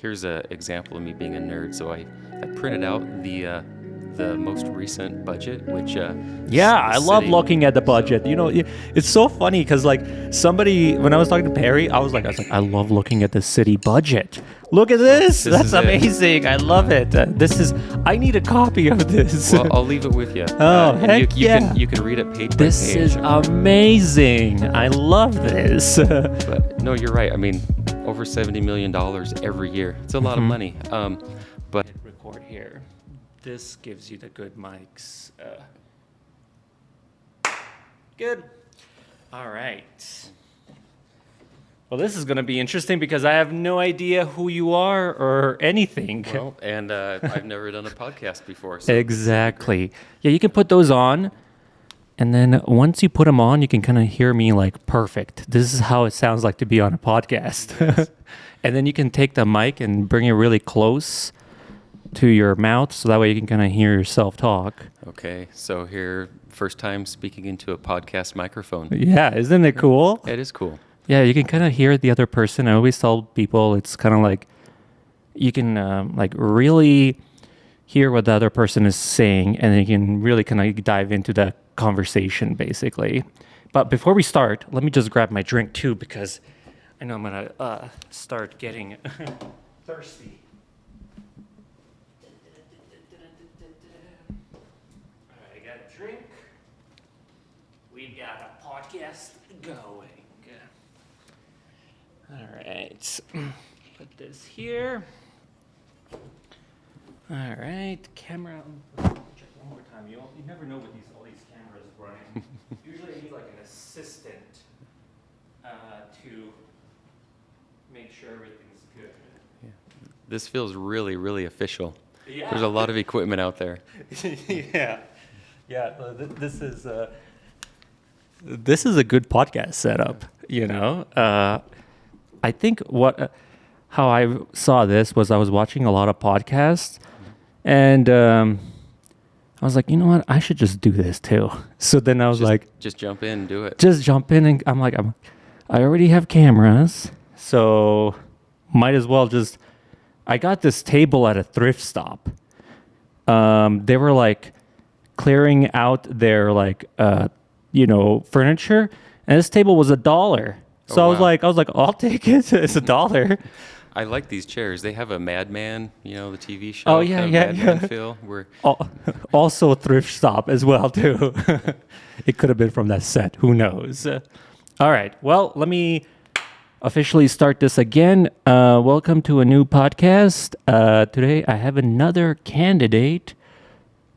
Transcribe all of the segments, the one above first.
Here's an example of me being a nerd. So I printed out the most recent budget, which Yeah, the I love city. looking at the budget. It's so funny because somebody when I was talking to Perry, I was like, I love looking at the city budget. Look at this. this That's is it. amazing. I love it. I need a copy of this. Well, I'll leave it with you. Oh, and heck you yeah. can read it page This by page. is amazing. I love this. But no, you're right. I mean, over $70 million every year. It's a lot of money. But Record here. This gives you the good mics. Good. All right. Well, this is going to be interesting because I have no idea who you are or anything. well, and I've never done a podcast before. So Exactly. Yeah, you can put those on. And then once you put them on, you can kind of hear me like perfect. This is how it sounds like to be on a podcast. Yes. And then you can take the mic and bring it really close to your mouth so that way you can kind of hear yourself talk. Okay, so here, first time speaking into a podcast microphone. Yeah, isn't it cool? It is cool. Yeah, you can kind of hear the other person. I always tell people it's kind of like you can like really hear what the other person is saying, and then you can really kind of dive into the conversation, basically. But before we start, let me just grab my drink too because I know I'm gonna start getting thirsty. All right, I got a drink. We've got a podcast going. All right, put this here. All right, camera. Check one more time. You never know with all these cameras running. Usually I need like an assistant to make sure everything's good. This feels really, really official. Yeah. There's a lot of equipment out there. Yeah. This is a good podcast setup. I think how I saw this was I was watching a lot of podcasts, and I was like, you know what, I should just do this too. So then I was Just jump in and do it. just jump in, and I already have cameras, so might as well just. I got this table at a thrift stop. They were like clearing out their furniture, and this table was $1. So Oh, I wow. was like, I'll take it. It's $1. I like these chairs. They have a Madman, the TV show. Oh, yeah, kind of yeah, Madman yeah. feel. Where Also a thrift stop as well too. It could have been from that set. Who knows? All right. Well, let me officially start this again. Welcome to a new podcast. Today I have another candidate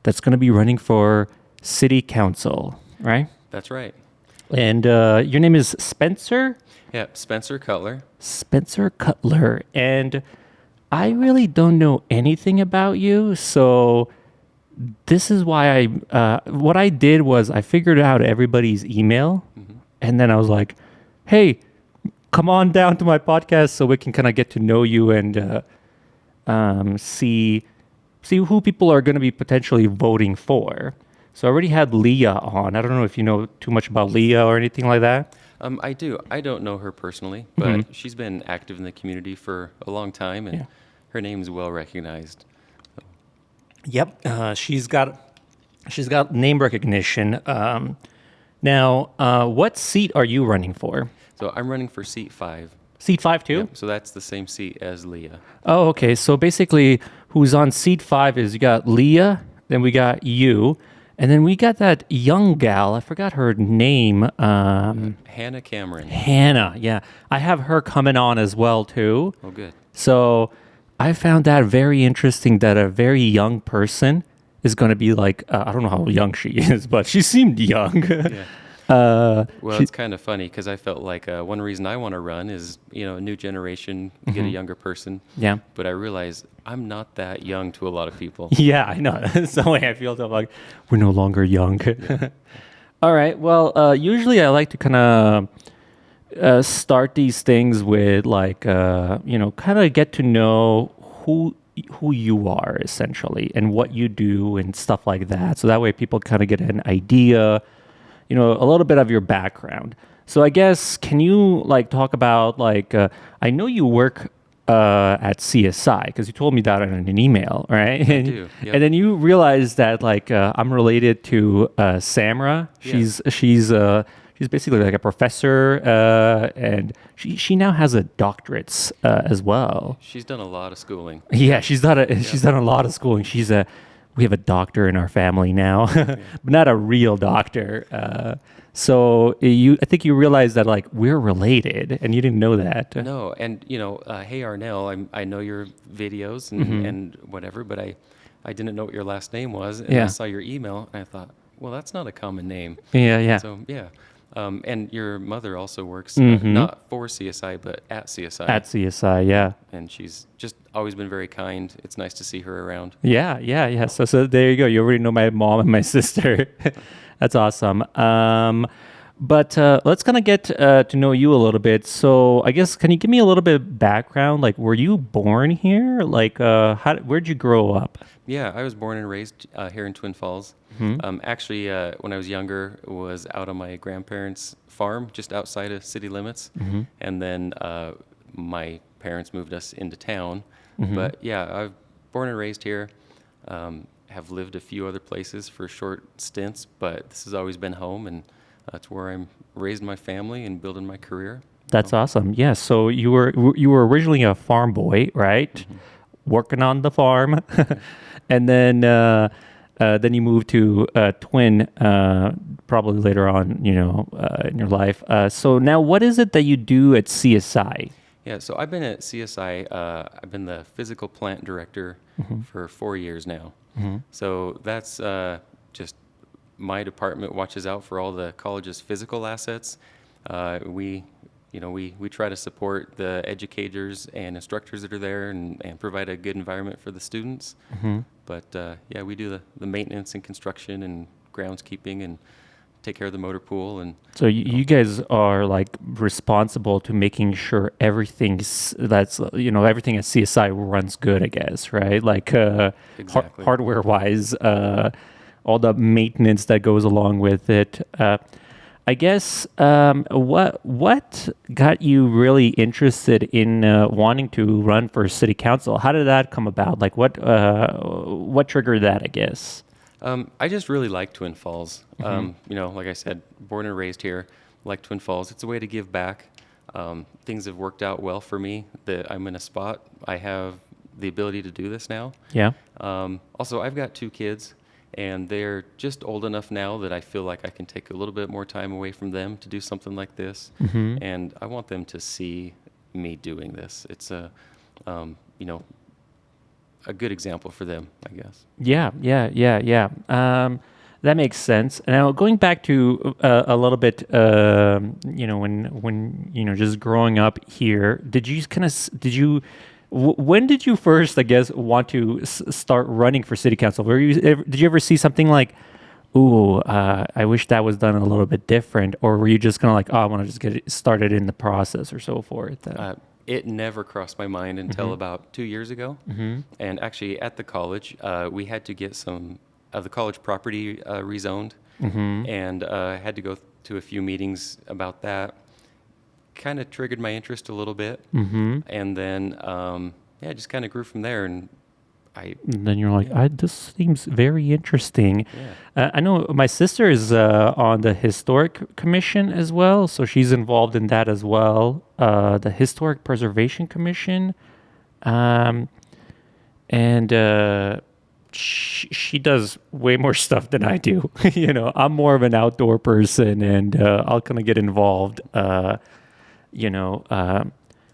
that's going to be running for city council, right? that's right. And your name is Spencer? Yeah, Spencer Cutler. Spencer Cutler. And I really don't know anything about you, so this is why what I did was I figured out everybody's email, and then I was like, hey, come on down to my podcast so we can kind of get to know you and see who people are going to be potentially voting for. So I already had Leah on. I don't know if you know too much about Leah or anything like that. I do. I don't know her personally, but she's been active in the community for a long time, and Yeah. her name is well recognized. Yep, she's got name recognition. Now, what seat are you running for? So I'm running for seat 5. Seat 5 too? Yep, so that's the same seat as Leah. Oh, okay. So basically, who's on seat 5 is you got Leah, then we got you, and then we got that young gal. I forgot her name. Hannah Cameron. Hannah. Yeah, I have her coming on as well too. Oh, good. So I found that very interesting that a very young person is going to be like, I don't know how young she is, but she seemed young. Yeah. uh, Well, it's kind of funny because I felt like one reason I want to run is, a new generation, get a younger person. yeah. But I realize I'm not that young to a lot of people. Yeah, I know. That's the way I feel. I'm like, we're no longer young. All right. Well, usually I like to kind of start these things with kind of get to know who you are essentially and what you do and stuff like that. So that way people kind of get an idea, a little bit of your background. So I guess, can you talk about I know you work at CSI because you told me that in an email, right? I do. Yep. And then you realized that like I'm related to Samra. She's basically like a professor, and she now has a doctorate as well. She's done a lot of schooling. Yeah, she's done a lot of schooling. We have a doctor in our family now, but not a real doctor. So I think you realized that like we're related, and you didn't know that. No, and Hey Arnel, I know your videos and whatever, but I didn't know what your last name was, and I saw your email, and I thought, well, that's not a common name. Yeah. So yeah. And your mother also works not for CSI, but at CSI. At CSI, yeah. And she's just always been very kind. It's nice to see her around. Yeah. So there you go. You already know my mom and my sister. That's awesome. But let's kind of get to know you a little bit. So I guess, can you give me a little bit of background? Like, were you born here? Like, where'd you grow up? Yeah, I was born and raised here in Twin Falls. Actually, when I was younger, was out on my grandparents' farm just outside of city limits. And then my parents moved us into town. But yeah, I've born and raised here. Have lived a few other places for short stints, but this has always been home, and that's where I'm raising my family and building my career. That's awesome. Yeah. So you were originally a farm boy, right? Working on the farm, and then you moved to Twin, probably later on, in your life. So now, what is it that you do at CSI? Yeah, so I've been at CSI. I've been the physical plant director for 4 years now. So that's just my department watches out for all the college's physical assets. We try to support the educators and instructors that are there and provide a good environment for the students. But yeah, we do the maintenance and construction and groundskeeping and take care of the motor pool. And so you guys are like responsible to making sure everything at CSI runs good, I guess, right? Like Exactly. hardware wise, all the maintenance that goes along with it. I guess what got you really interested in wanting to run for city council? How did that come about? Like what triggered that, I guess? I just really like Twin Falls. Like I said, born and raised here, like Twin Falls. It's a way to give back. Things have worked out well for me. That I'm in a spot. I have the ability to do this now. Yeah. Also, I've got 2 kids, and they're just old enough now that I feel like I can take a little bit more time away from them to do something like this. And I want them to see me doing this. It's a good example for them, I guess. Yeah. That makes sense. Now, going back to a little bit, when just growing up here, when did you first, I guess, want to start running for city council? Did you ever see something like, ooh, I wish that was done a little bit different, or were you just kind of like, oh, I want to just get it started in the process or so forth? It never crossed my mind until about 2 years ago. And actually, at the college, we had to get some of the college property rezoned, and had to go to a few meetings about that. Kind of triggered my interest a little bit, and then it just kind of grew from there. And then you're like, this seems very interesting. I know my sister is on the Historic Commission as well, so she's involved in that as well. The Historic Preservation Commission, and she does way more stuff than I do. I'm more of an outdoor person, and I'll kind of get involved,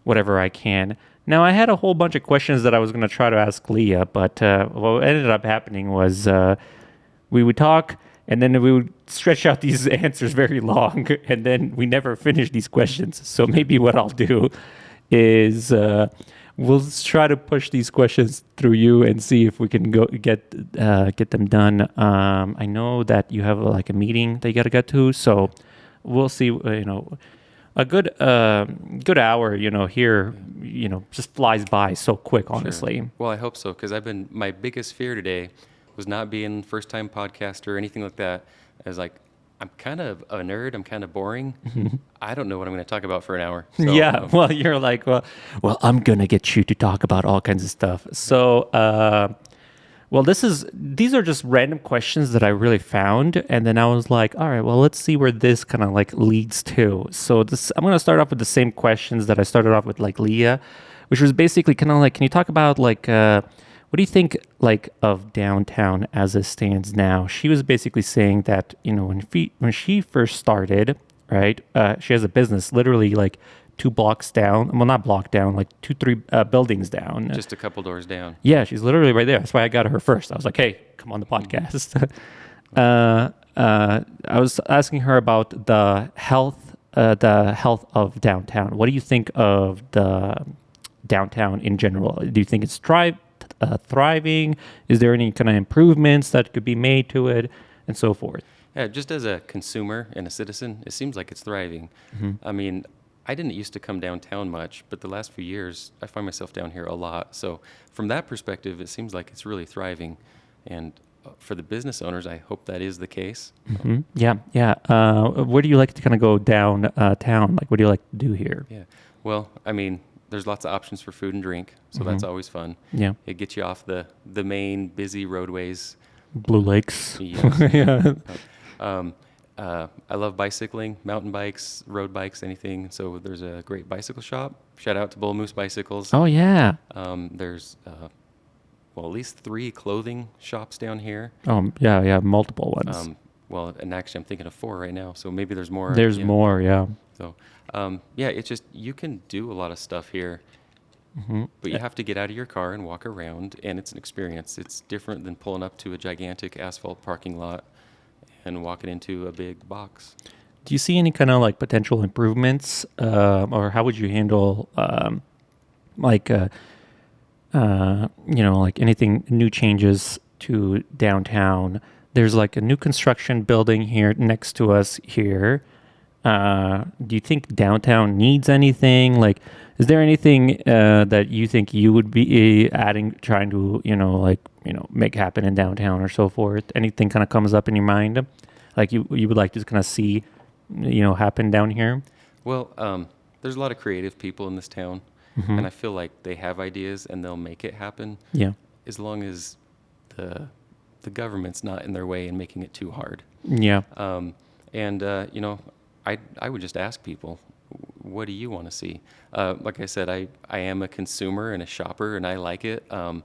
whatever I can. Now, I had a whole bunch of questions that I was going to try to ask Leah, but what ended up happening was we would talk, and then we would stretch out these answers very long, and then we never finish these questions. So maybe what I'll do is we'll try to push these questions through you and see if we can get them done. I know that you have a meeting that you got to get to, so we'll see. A good hour, here, just flies by so quick, honestly. Sure. Well, I hope so, because my biggest fear today was not being first-time podcaster or anything like that. I was like, I'm kind of a nerd. I'm kind of boring. I don't know what I'm going to talk about for an hour. So, Yeah, well, you're like, well, I'm gonna get you to talk about all kinds of stuff. So, well, these are just random questions that I really found, and then I was like, all right, well, let's see where this kind of like leads to. So I'm gonna start off with the same questions that I started off with, like Leah, which was basically kind of like, can you talk about like, what do you think like of downtown as it stands now? She was basically saying that when she first started, right? She has a business literally like 2 blocks down. Well, not block down, like 2, 3 buildings down. just a couple doors down. Yeah, she's literally right there. That's why I got her first. I was like, hey, come on the podcast. I was asking her about the health of downtown. What do you think of the downtown in general? Do you think it's thriving? Is there any kind of improvements that could be made to it, and so forth? Yeah, just as a consumer and a citizen, it seems like it's thriving. I mean, I didn't used to come downtown much, but the last few years, I find myself down here a lot. So from that perspective, it seems like it's really thriving. And for the business owners, I hope that is the case. Yeah, yeah. Where do you like to kind of go down town? Like, what do you like to do here? Yeah. Well, I mean, there's lots of options for food and drink, so that's always fun. Yeah. It gets you off the main busy roadways. Blue Lakes. Yes. Yeah. I love bicycling, mountain bikes, road bikes, anything. So there's a great bicycle shop. Shout out to Bull Moose Bicycles. Oh, yeah. There's, well, at least 3 clothing shops down here. Yeah, yeah, multiple ones. Well, and actually I'm thinking of 4 right now. So maybe there's more. There's yeah. more, yeah. So, yeah, it's just, you can do a lot of stuff here, but you have to get out of your car and walk around, and it's an experience. It's different than pulling up to a gigantic asphalt parking lot and walking into a big box. Do you see any kind of like potential improvements, or how would you handle, like, like anything, new changes to downtown? There's like a new construction building here next to us here. Do you think downtown needs anything? Like, is there anything that you think you would be trying to, make happen in downtown or so forth? Anything kind of comes up in your mind, like you would like to kind of see, happen down here? Well, there's a lot of creative people in this town, and I feel like they have ideas and they'll make it happen. Yeah. As long as the government's not in their way and making it too hard. Yeah. I would just ask people, what do you want to see? Like I said, I am a consumer and a shopper, and I like it. I'd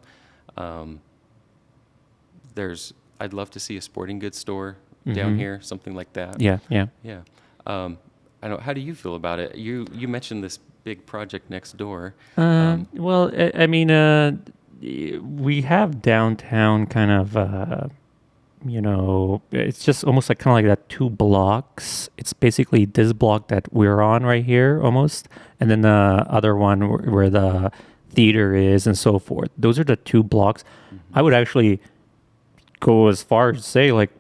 love to see a sporting goods store down here, something like that. Yeah. Yeah. Yeah. I don't. How do you feel about it? You mentioned this big project next door. Well, I mean, we have downtown kind of, it's just almost like kind of like that 2 blocks. It's basically this block that we're on right here almost, and then the other one where the theater is and so forth. Those are the 2 blocks. I would actually go as far as to say, like,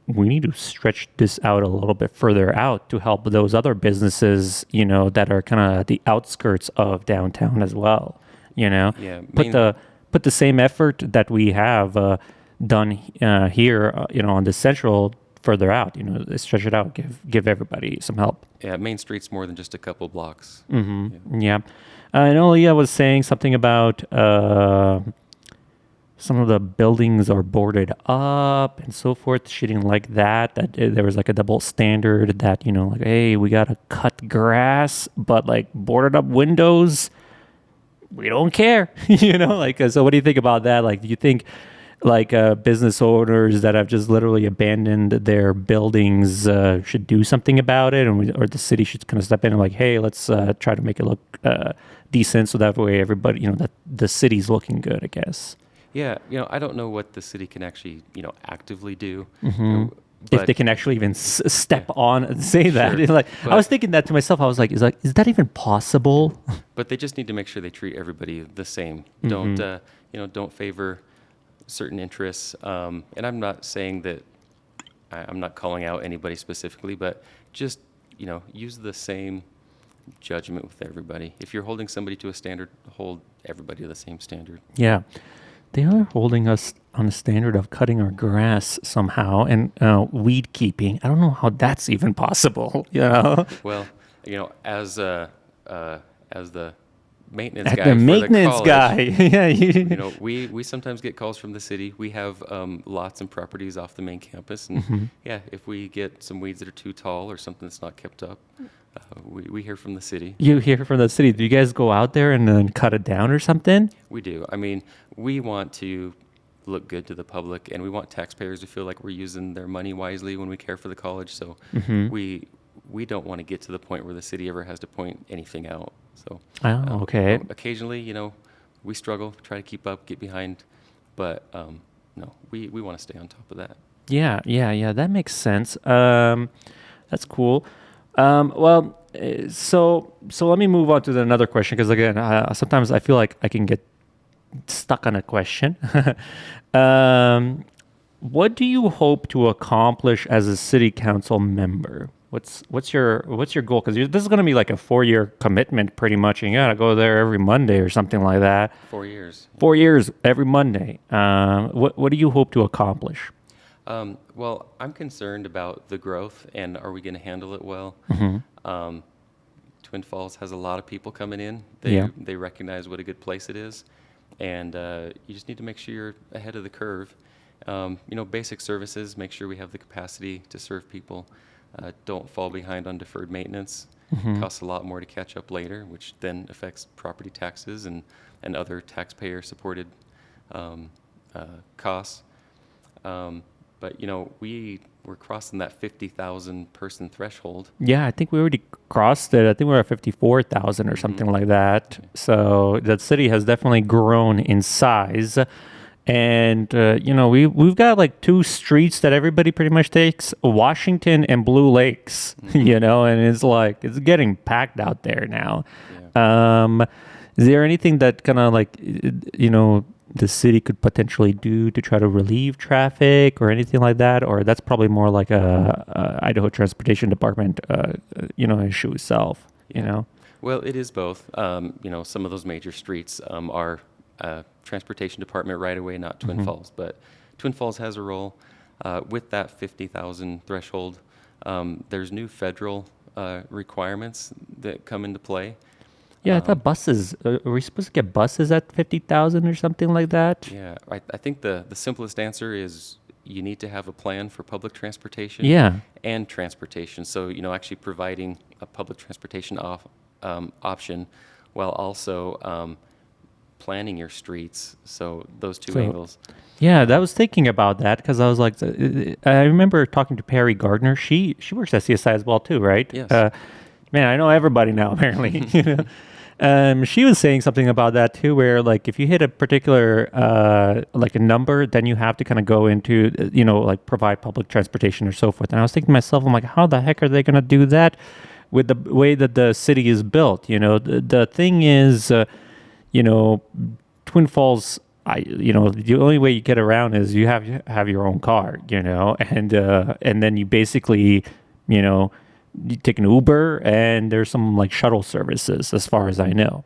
we need to stretch this out a little bit further out to help those other businesses, that are kind of at the outskirts of downtown as well. Yeah. Put the same effort that we have done here, on the central further out. Stretch it out, give everybody some help. Yeah. Main Street's more than just a couple blocks. Yeah. I know Leah was saying something about some of the buildings are boarded up and so forth. She didn't like that there was like a double standard that, like, hey, we got to cut grass, but like boarded up windows, we don't care. So what do you think about that? Like, do you think like business owners that have just literally abandoned their buildings should do something about it, or the city should kind of step in and like, hey, let's try to make it look decent, so that way everybody, that the city's looking good, I guess. Yeah, I don't know what the city can actually, actively do. If they can actually even step on and say that. Sure, Like, I was thinking that to myself. I was like, is that even possible? But they just need to make sure they treat everybody the same. Don't favor certain interests. And I'm not saying that I'm not calling out anybody specifically, but just, use the same judgment with everybody. If you're holding somebody to a standard, hold everybody to the same standard. Yeah. They are holding us on the standard of cutting our grass somehow and weed keeping. I don't know how that's even possible. You know, Well, as the maintenance at guy the for the maintenance college, guy. Yeah, we sometimes get calls from the city. We have lots and properties off the main campus, and yeah, if we get some weeds that are too tall or something that's not kept up, we hear from the city. You hear from the city. Do you guys go out there and then cut it down or something? We do. I mean, we want to look good to the public, and we want taxpayers to feel like we're using their money wisely when we care for the college. So we don't want to get to the point where the city ever has to point anything out. So Okay. occasionally, we struggle, try to keep up, get behind, but no, we want to stay on top of that. Yeah. That makes sense. That's cool. So let me move on to another question because again, sometimes I feel like I can get stuck on a question. What do you hope to accomplish as a city council member? What's your goal? Because this is going to be like a 4-year commitment, pretty much. And you got to go there every Monday or something like that. 4 years. 4 years every Monday. What do you hope to accomplish? Well, I'm concerned about the growth and are we going to handle it well? Twin Falls has a lot of people coming in. They recognize what a good place it is, and you just need to make sure you're ahead of the curve. Basic services, make sure we have the capacity to serve people. Don't fall behind on deferred maintenance. Costs a lot more to catch up later, which then affects property taxes and other taxpayer-supported costs. But we're crossing that 50,000 person threshold. Yeah, I think we already crossed it. I think we're at 54,000 or something like that. So the city has definitely grown in size. And, we've got like 2 streets that everybody pretty much takes, Washington and Blue Lakes, and it's getting packed out there now. Yeah. Is there anything that kind of like, the city could potentially do to try to relieve traffic or anything like that? Or that's probably more like a Idaho Transportation Department, issue itself, Well, it is both. Some of those major streets are Transportation Department right away, not Twin Falls. But Twin Falls has a role with that 50,000 threshold. There's new federal requirements that come into play. Yeah, I thought buses. Are we supposed to get buses at 50,000 or something like that? Yeah, I think the simplest answer is you need to have a plan for public transportation. Yeah. And transportation. So actually providing a public transportation option while also planning your streets. So those two angles. Yeah, I was thinking about that because I was like, I remember talking to Perry Gardner. She works at CSI as well too, right? Yes. Man, I know everybody now apparently. She was saying something about that too, where like if you hit a particular like a number, then you have to kind of go into like provide public transportation or so forth. And I was thinking to myself, I'm like, how the heck are they going to do that with the way that the city is built? The thing is. Twin Falls, the only way you get around is you have your own car, and then you basically, you take an Uber and there's some like shuttle services as far as I know,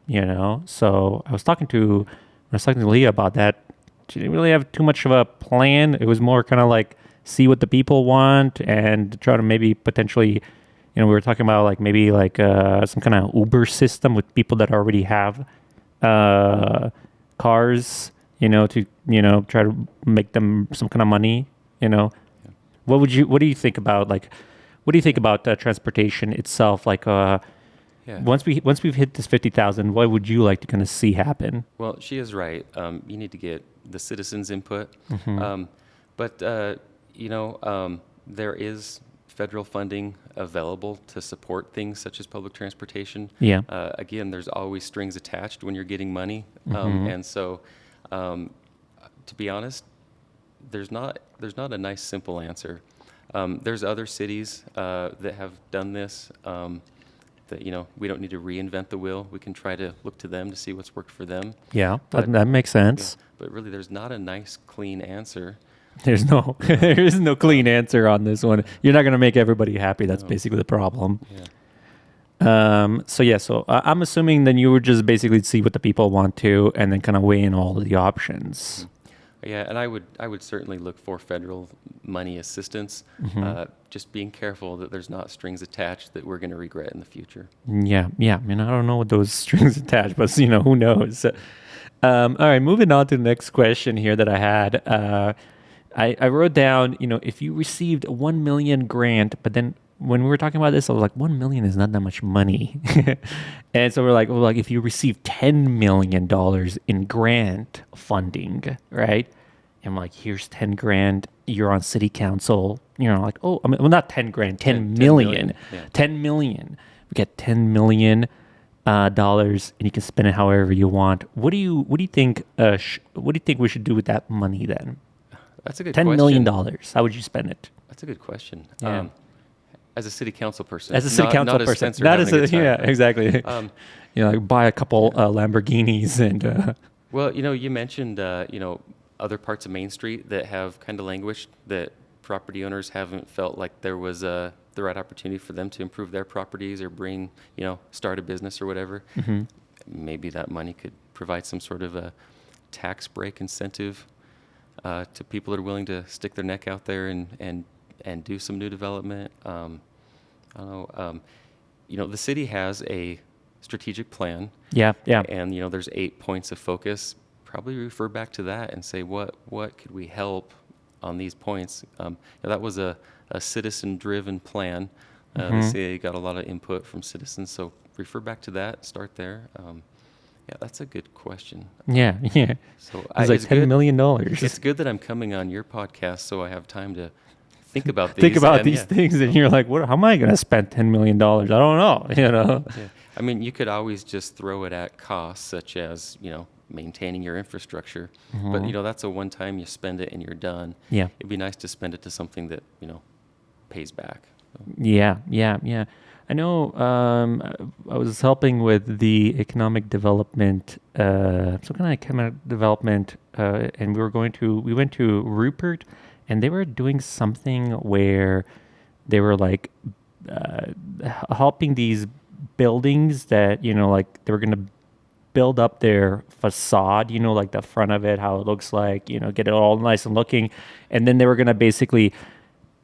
So I was talking to Leah about that. She didn't really have too much of a plan. It was more kind of like see what the people want and try to maybe potentially, we were talking about like maybe like some kind of Uber system with people that already have cars, to try to make them some kind of money. What do you think about transportation itself? Like, once we've hit this 50,000, what would you like to kind of see happen? Well, she is right. You need to get the citizens' input, but there is federal funding available to support things such as public transportation. Yeah. Again, there's always strings attached when you're getting money, and so, to be honest, there's not a nice simple answer. There's other cities that have done this. That we don't need to reinvent the wheel. We can try to look to them to see what's worked for them. Yeah, that makes sense. Yeah, but really, there's not a nice, clean answer. There is no clean answer on this one. You're not going to make everybody happy. That's basically the problem. Yeah. So I'm assuming then you would just basically see what the people want to, and then kind of weigh in all of the options. Yeah, and I would certainly look for federal money assistance. Just being careful that there's not strings attached that we're going to regret in the future. Yeah, yeah. I mean, I don't know what those strings attached, but who knows? All right, moving on to the next question here that I had. I wrote down, if you received 1 million grant, but then when we were talking about this, I was like, 1 million is not that much money. And so we're like, well, like if you receive $10 million in grant funding, right? I'm like, here's 10 grand. You're on city council. Like, oh, I mean, well, not 10 grand, 10 million. Yeah. 10 million. We get 10 million dollars, and you can spend it however you want. What do you think? What do you think we should do with that money then? That's a good $10 question. million. How would you spend it? That's a good question. Yeah. As a city council person. As a city council not person. As Spencer Not as having a, a time. exactly. Like buy a couple Lamborghinis and. Well, you mentioned, other parts of Main Street that have kind of languished, that property owners haven't felt like there was the right opportunity for them to improve their properties or bring, start a business or whatever. Maybe that money could provide some sort of a tax break incentive to people that are willing to stick their neck out there and do some new development. I don't know. The city has a strategic plan. Yeah. And there's 8 points of focus. Probably refer back to that and say what could we help on these points. That was a citizen-driven plan. The city got a lot of input from citizens, so refer back to that. Start there. Yeah, that's a good question. Yeah. So It's like $10 million. It's good that I'm coming on your podcast, so I have time to think about these. Think about these things, and you're like, "What? How am I going to spend $10 million? I don't know." Yeah. I mean, you could always just throw it at costs, such as maintaining your infrastructure. But that's a one-time. You spend it and you're done. Yeah. It'd be nice to spend it to something that pays back. Yeah. I know. I was helping with the economic development, some kind of economic development, and we went to Rupert, and they were doing something where they were like helping these buildings that like they were gonna build up their facade, like the front of it, how it looks like, get it all nice and looking, and then they were gonna basically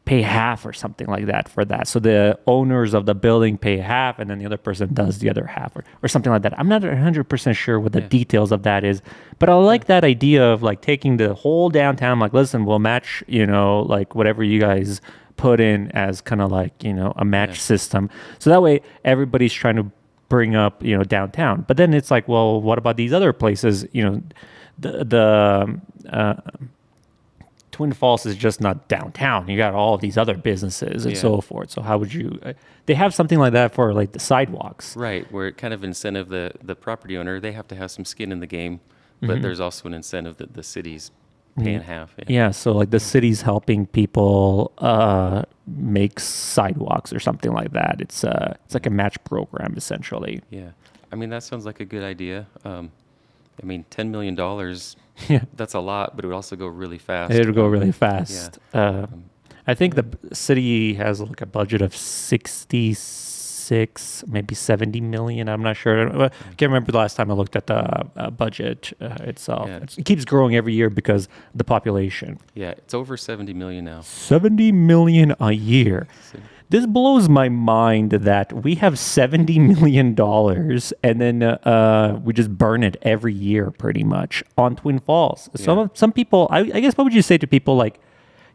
pay half or something like that for that. So the owners of the building pay half, and then the other person does the other half, or something like that. I'm not 100% sure what the details of that is, but I like that idea of like taking the whole downtown, like, listen, we'll match, like whatever you guys put in as kind of like, a match system. So that way everybody's trying to bring up, downtown. But then it's like, well, what about these other places? The Twin Falls is just not downtown. You got all of these other businesses and so forth. So how would you? They have something like that for like the sidewalks, right? Where it kind of incentive the property owner. They have to have some skin in the game, but there's also an incentive that the city's paying half. Yeah. So like the city's helping people make sidewalks or something like that. It's like a match program essentially. Yeah. I mean, that sounds like a good idea. I mean, $10 million. Yeah, that's a lot, but it would also go really fast. It would go really fast. Yeah. I think the city has like a budget of 66, maybe 70 million. I'm not sure. I can't remember the last time I looked at the budget itself. Yeah. It keeps growing every year because of the population. Yeah, it's over 70 million now. 70 million a year. This blows my mind that we have $70 million and then we just burn it every year pretty much on Twin Falls. Yeah. Some people, I guess, what would you say to people like,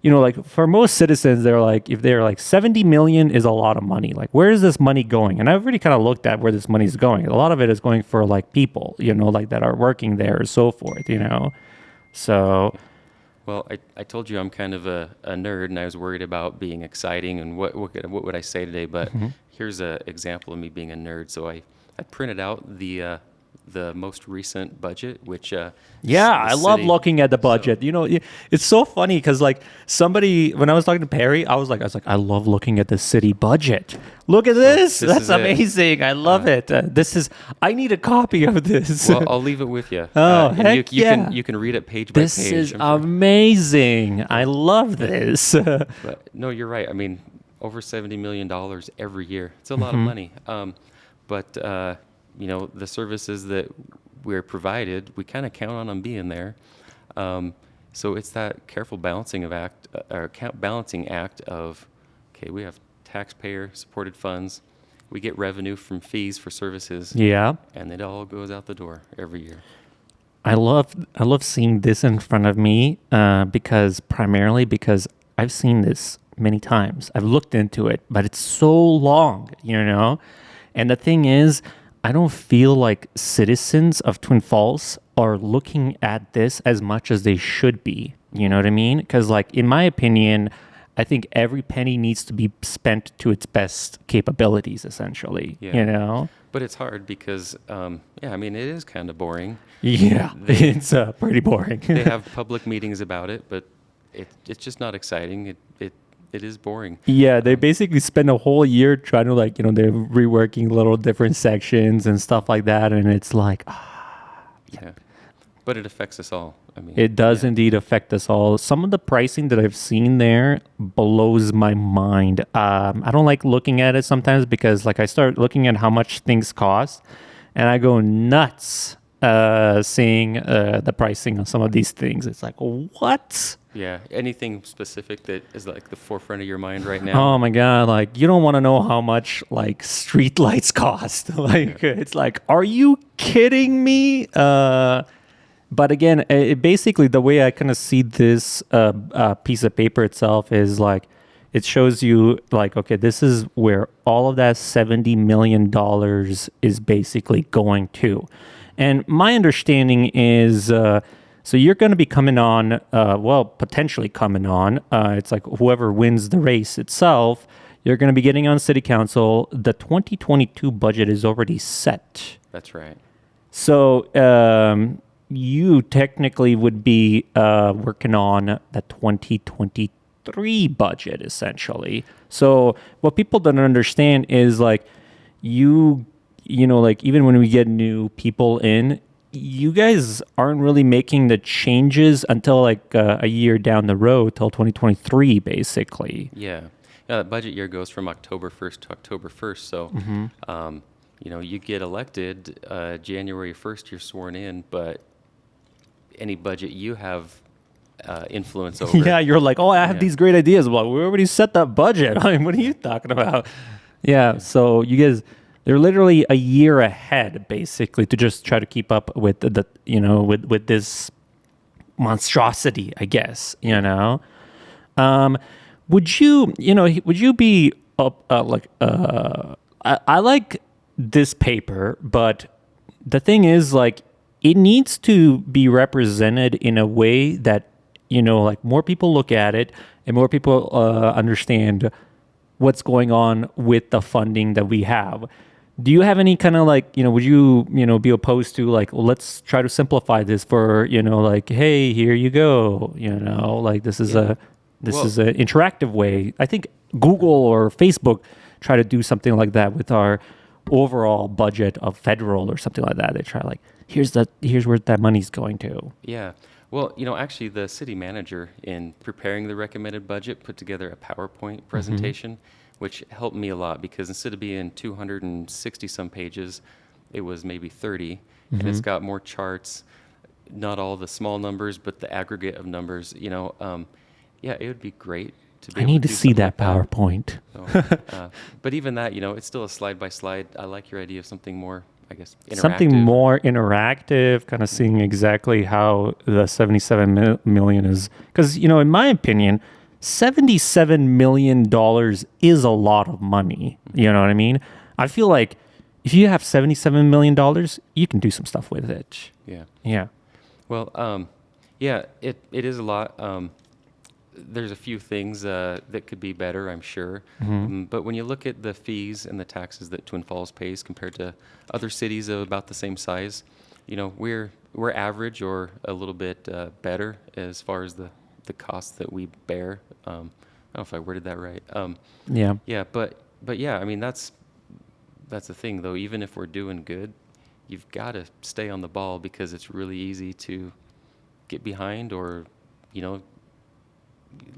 like for most citizens, they're like, if they're like 70 million is a lot of money. Like, where is this money going? And I've already kind of looked at where this money is going. A lot of it is going for like people, like that are working there and so forth, So... Well, I told you I'm kind of a nerd, and I was worried about being exciting and what would I say today. But here's an example of me being a nerd. So I printed out the most recent budget, which I love looking at the budget. So, it's so funny because like somebody, when I was talking to Perry, I was like, I love looking at the city budget. Look at this. That's amazing. I love it. I need a copy of this. Well, I'll leave it with you. You can read it page by page. This is amazing. I love this. But no, you're right. I mean, over $70 million every year. It's a lot of money. But the services that we're provided, we kind of count on them being there. So it's that careful balancing act of, okay, we have taxpayer-supported funds, we get revenue from fees for services, Yeah. and it all goes out the door every year. I love seeing this in front of me primarily because I've seen this many times. I've looked into it, but it's so long, you know? And the thing is, I don't feel like citizens of Twin Falls are looking at this as much as they should be. You know what I mean? Because, like, in my opinion, I think every penny needs to be spent to its best capabilities, essentially. Yeah. You know? But it's hard because, yeah, I mean, it is kind of boring. Yeah, it's pretty boring. They have public meetings about it, but it's just not exciting. It is boring. Yeah, they basically spend a whole year trying to, like, they're reworking little different sections and stuff like that. And it's like, Yeah. But it affects us all. I mean, it does yeah. indeed affect us all. Some of the pricing that I've seen there blows my mind. I don't like looking at it sometimes because, like, I start looking at how much things cost and I go nuts seeing the pricing on some of these things. It's like, what? Yeah. Anything specific that is like the forefront of your mind right now? Oh my God, like, you don't want to know how much, like, street lights cost. Like, it's like, are you kidding me? But again, basically the way I kind of see this piece of paper itself is like, it shows you like, okay, this is where all of that $70 million is basically going to. And my understanding is, so you're going to be coming on, potentially coming on. It's like whoever wins the race itself, you're going to be getting on city council. The 2022 budget is already set. That's right. So you technically would be working on the 2023 budget, essentially. So what people don't understand is like like even when we get new people in, you guys aren't really making the changes until like a year down the road, till 2023, basically. Yeah. Yeah, the budget year goes from October 1st to October 1st. So, you get elected January 1st, you're sworn in, but any budget you have influence over. Yeah, you're like, oh, I have Yeah. these great ideas. Well, we already set that budget. I mean, what are you talking about? Yeah, so you guys, they're literally a year ahead, basically, to just try to keep up with with this monstrosity, I guess. Would you be I like this paper, but the thing is, like, it needs to be represented in a way that, like, more people look at it and more people understand what's going on with the funding that we have. Do you have any kind of like, would you, be opposed to like, well, let's try to simplify this for, like, hey, here you go, like this is Yeah. is an interactive way. I think Google or Facebook try to do something like that with our overall budget of federal or something like that. They try like, here's where that money's going to. Yeah. Well, actually, the city manager, in preparing the recommended budget, put together a PowerPoint presentation, which helped me a lot because instead of being 260 some pages, it was maybe 30, and it's got more charts, not all the small numbers, but the aggregate of numbers. Yeah, it would be great to be I able need to to do see something that like PowerPoint. So, but even that, it's still a slide by slide. I like your idea of something more, I guess, interactive. Something more interactive, kind of seeing exactly how the 77 million is. Because, in my opinion, $77 million is a lot of money. You know what I mean? I feel like if you have $77 million, you can do some stuff with it. Yeah. Yeah. Well, yeah, it is a lot. There's a few things that could be better, I'm sure. But when you look at the fees and the taxes that Twin Falls pays compared to other cities of about the same size, we're average or a little bit better as far as the costs that we bear. I don't know if I worded that right. Yeah. Yeah, but yeah, I mean that's the thing though. Even if we're doing good, you've got to stay on the ball because it's really easy to get behind or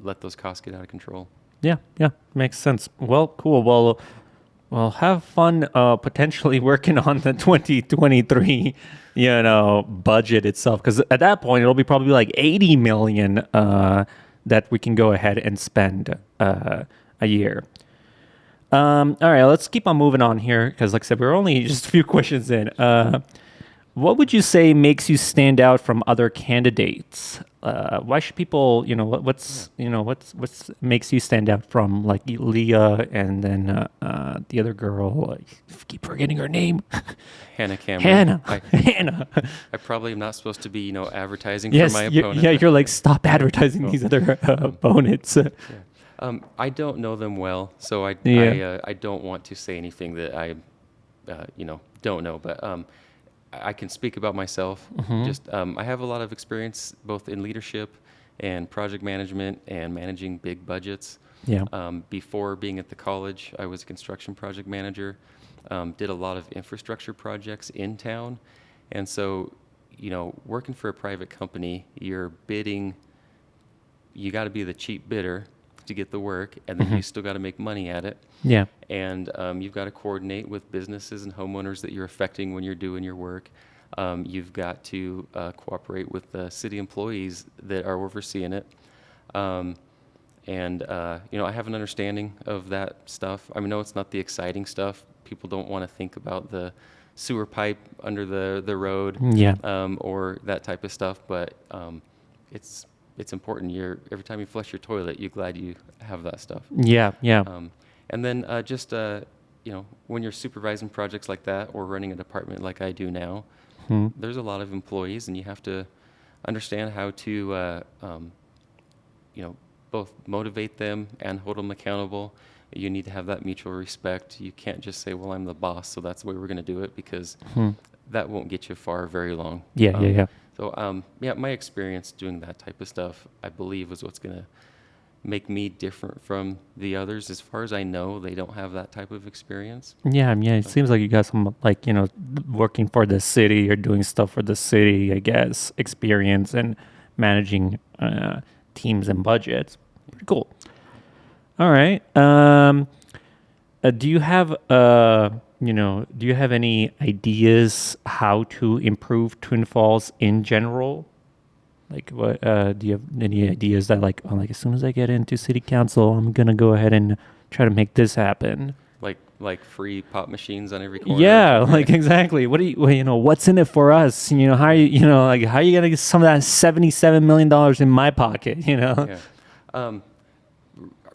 let those costs get out of control. Yeah. Makes sense. Well, cool. Well, Well, have fun potentially working on the 2023, budget itself. Because at that point, it'll be probably like 80 million that we can go ahead and spend a year. All right, let's keep on moving on here. Because like I said, we're only just a few questions in. What would you say makes you stand out from other candidates? Why should people, what's makes you stand out from like Leah and then the other girl? I keep forgetting her name. Hannah Cameron. Hannah. I probably am not supposed to be, advertising Yes, for my opponent. you're like, stop advertising these other opponents. I don't know them well, so I don't want to say anything that I, don't know. But I can speak about myself. Just I have a lot of experience both in leadership and project management and managing big budgets. Yeah. Before being at the college, I was a construction project manager. Did a lot of infrastructure projects in town, and so working for a private company, you're bidding. You got to be the cheap bidder to get the work, and then you still got to make money at it. Yeah. And you've got to coordinate with businesses and homeowners that you're affecting when you're doing your work. You've got to cooperate with the city employees that are overseeing it. I have an understanding of that stuff. I know it's not the exciting stuff. People don't want to think about the sewer pipe under the road, or that type of stuff, but it's important. Every time you flush your toilet, you're glad you have that stuff. Yeah. And then when you're supervising projects like that or running a department like I do now, there's a lot of employees, and you have to understand how to, both motivate them and hold them accountable. You need to have that mutual respect. You can't just say, well, I'm the boss, so that's the way we're going to do it, because that won't get you far very long. Yeah. So, my experience doing that type of stuff, I believe, is what's going to make me different from the others. As far as I know, they don't have that type of experience. Yeah. It seems like you got some, working for the city or doing stuff for the city, I guess, experience and managing teams and budgets. Pretty cool. All right. Do you have any ideas how to improve Twin Falls in general? Like, what do you have any ideas that as soon as I get into city council, I'm gonna go ahead and try to make this happen? Like free pop machines on every corner. Yeah, exactly. What do what's in it for us? How are you how are you gonna get some of that $77 million in my pocket? Yeah.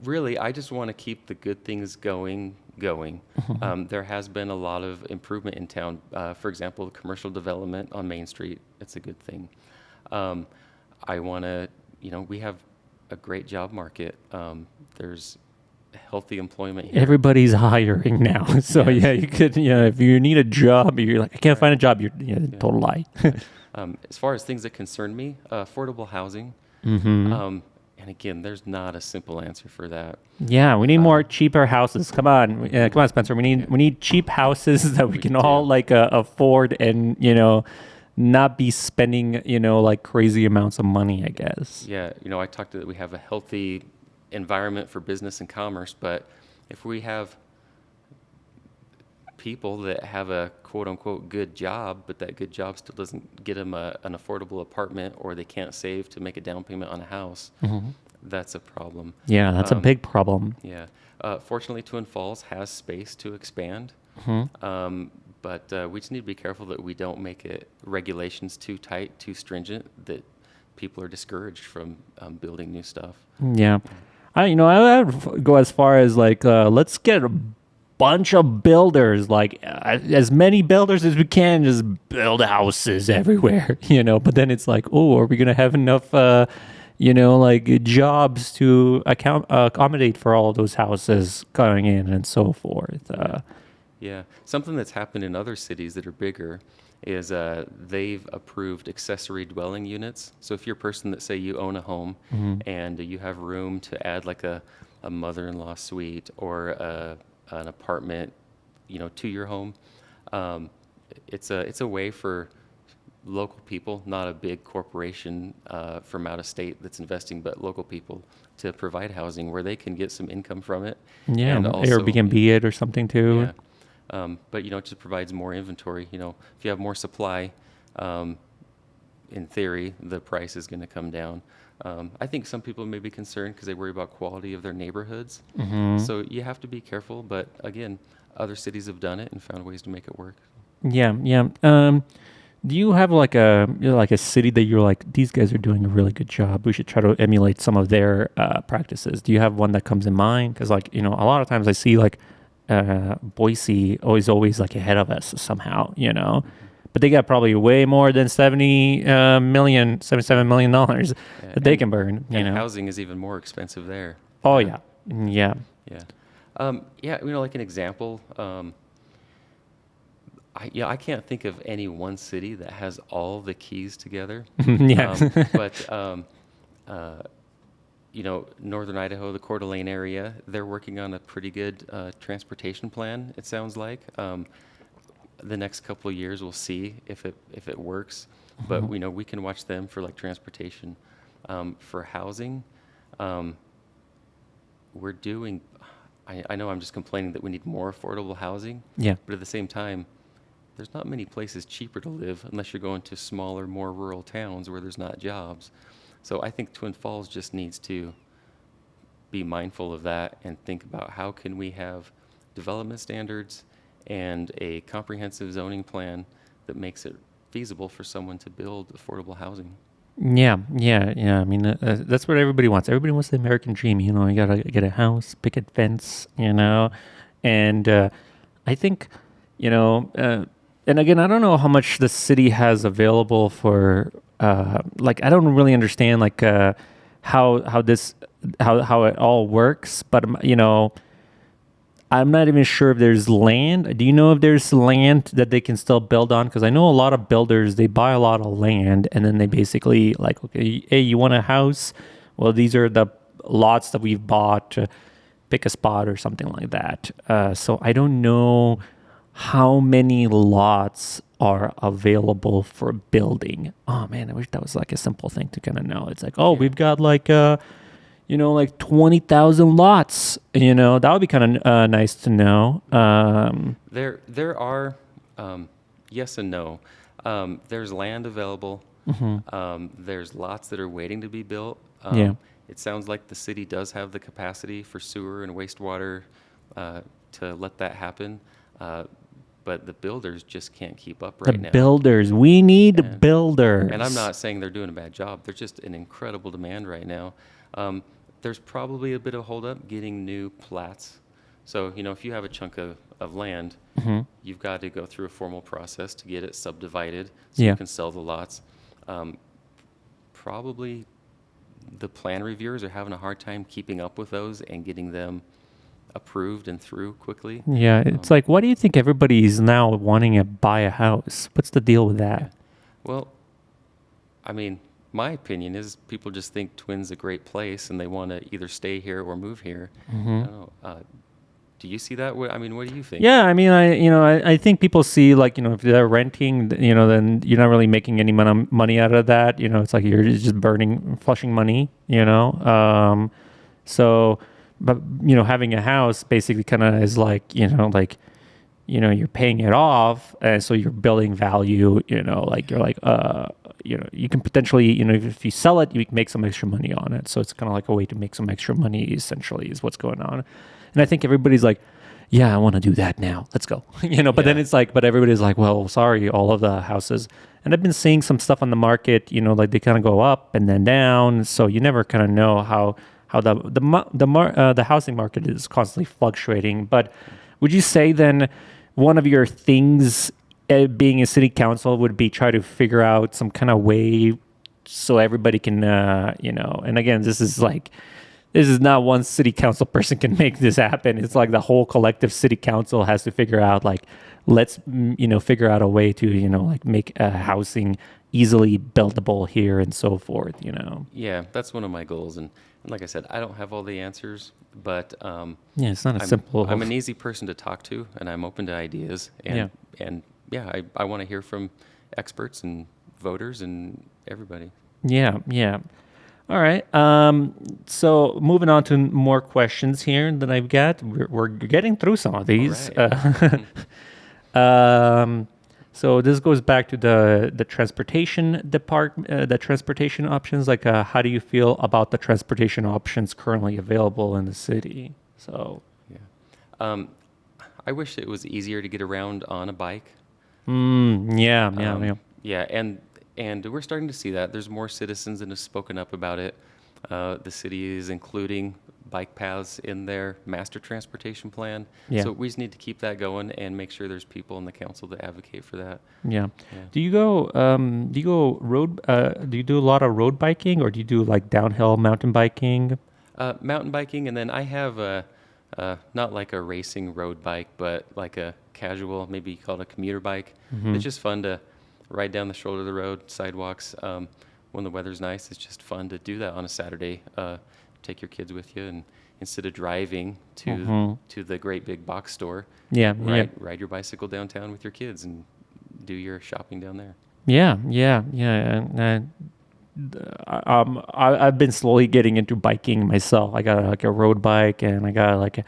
Really, I just want to keep the good things going. There has been a lot of improvement in town. For example, commercial development on Main Street. It's a good thing. I want to, we have a great job market. There's healthy employment here. Everybody's hiring now. So you could, if you need a job, you're like, I can't find a job. You're total lie. As far as things that concern me, affordable housing. And again, there's not a simple answer for that. Yeah, we need more cheaper houses. Come on, Spencer. We need cheap houses that we can all afford and not be spending crazy amounts of money, I guess. Yeah, I talked that we have a healthy environment for business and commerce, but if we have people that have a quote-unquote good job, but that good job still doesn't get them an affordable apartment, or they can't save to make a down payment on a house, that's a problem. Yeah, that's a big problem. Yeah. Fortunately, Twin Falls has space to expand, but we just need to be careful that we don't make it regulations too tight, too stringent, that people are discouraged from building new stuff. Yeah. I would go as far as let's get a bunch of builders, as many builders as we can, just build houses everywhere, but then it's are we going to have enough, jobs to accommodate for all those houses going in and so forth. Yeah. Something that's happened in other cities that are bigger is they've approved accessory dwelling units. So if you're a person that say you own a home and you have room to add a mother-in-law suite or an apartment, to your home, it's a way for local people, not a big corporation from out of state that's investing, but local people to provide housing where they can get some income from it. Yeah, And also, Airbnb it or something too. yeah. But, it just provides more inventory. If you have more supply, in theory, the price is going to come down. I think some people may be concerned because they worry about quality of their neighborhoods. So you have to be careful. But again, other cities have done it and found ways to make it work. Yeah, yeah. Do you have like a city that you're like, these guys are doing a really good job, we should try to emulate some of their practices? Do you have one that comes in mind? Because a lot of times I see like Boise always like ahead of us somehow, but they got probably way more than $77 million that they can burn. And housing is even more expensive there. Oh yeah, yeah, yeah. Like an example. I can't think of any one city that has all the keys together. Yeah. Northern Idaho, the Coeur d'Alene area, they're working on a pretty good transportation plan, it sounds like. The next couple of years, we'll see if it works. But, we can watch them for, like, transportation. For housing, we're doing... I know I'm just complaining that we need more affordable housing. Yeah. But at the same time, there's not many places cheaper to live unless you're going to smaller, more rural towns where there's not jobs. So I think Twin Falls just needs to be mindful of that and think about how can we have development standards and a comprehensive zoning plan that makes it feasible for someone to build affordable housing. Yeah. I mean, that's what everybody wants. Everybody wants the American dream. You gotta get a house, picket fence, and I think, and again, I don't know how much the city has available for, I don't really understand how it all works, but I'm not even sure if there's land. Do you know if there's land that they can still build on? Because I know a lot of builders, they buy a lot of land and then they basically okay, hey, you want a house? Well, these are the lots that we've bought. Pick a spot or something like that. So I don't know how many lots are available for building. Oh man, I wish that was like a simple thing to kind of know. It's like, we've got like 20,000 lots. That would be kind of nice to know. There are yes and no. There's land available. There's lots that are waiting to be built. It sounds like the city does have the capacity for sewer and wastewater to let that happen. But the builders just can't keep up right now. The builders. We need builders. And I'm not saying they're doing a bad job. There's just an incredible demand right now. There's probably a bit of holdup getting new plats. So, if you have a chunk of land, you've got to go through a formal process to get it subdivided so you can sell the lots. Probably the plan reviewers are having a hard time keeping up with those and getting them approved and through quickly. Yeah, it's why do you think everybody's now wanting to buy a house? What's the deal with that? Yeah. Well, I mean, my opinion is people just think Twin's a great place and they want to either stay here or move here. I don't know. Do you see that? What do you think? Yeah, I mean, I think people see if they're renting, then you're not really making any money out of that. It's like you're just flushing money. So, but having a house basically kind of is you're paying it off, and so you're building value. You can potentially, if you sell it, you can make some extra money on it. So it's kind of like a way to make some extra money. Essentially, is what's going on. And I think everybody's like, yeah, I want to do that now. Let's go. But then it's but everybody's like, well, sorry, all of the houses. And I've been seeing some stuff on the market, they kind of go up and then down. So you never kind of know how the housing market is constantly fluctuating. But would you say then one of your things being a city council would be try to figure out some kind of way so everybody can, and again, this is not one city council person can make this happen. It's like the whole collective city council has to figure out let's figure out a way to make housing easily buildable here and so forth. Yeah, that's one of my goals, and like I said, I don't have all the answers, but it's not simple. I'm an easy person to talk to, and I'm open to ideas, and I want to hear from experts and voters and everybody. Yeah, yeah. All right. So moving on to more questions here that I've got. We're getting through some of these. All right. So this goes back to the transportation department, the transportation options. Like, how do you feel about the transportation options currently available in the city? So, Yeah. Um, I wish it was easier to get around on a bike. yeah, yeah, yeah. Yeah, and we're starting to see that. There's more citizens that have spoken up about it. The city is including bike paths in their master transportation plan. Yeah. So we just need to keep that going and make sure there's people in the council that advocate for that. Yeah. Yeah. Do you go road? Do you do a lot of road biking, or do you do like downhill mountain biking? Mountain biking, and then I have not like a racing road bike, but like a casual, maybe called a commuter bike. It's just fun to ride down the shoulder of the road, sidewalks. When the weather's nice, it's just fun to do that on a Saturday. Take your kids with you, and instead of driving to the great big box store, Yeah, yeah. ride your bicycle downtown with your kids and do your shopping down there. Yeah, yeah, yeah. I've been slowly getting into biking myself. I got like a road bike, and I got like a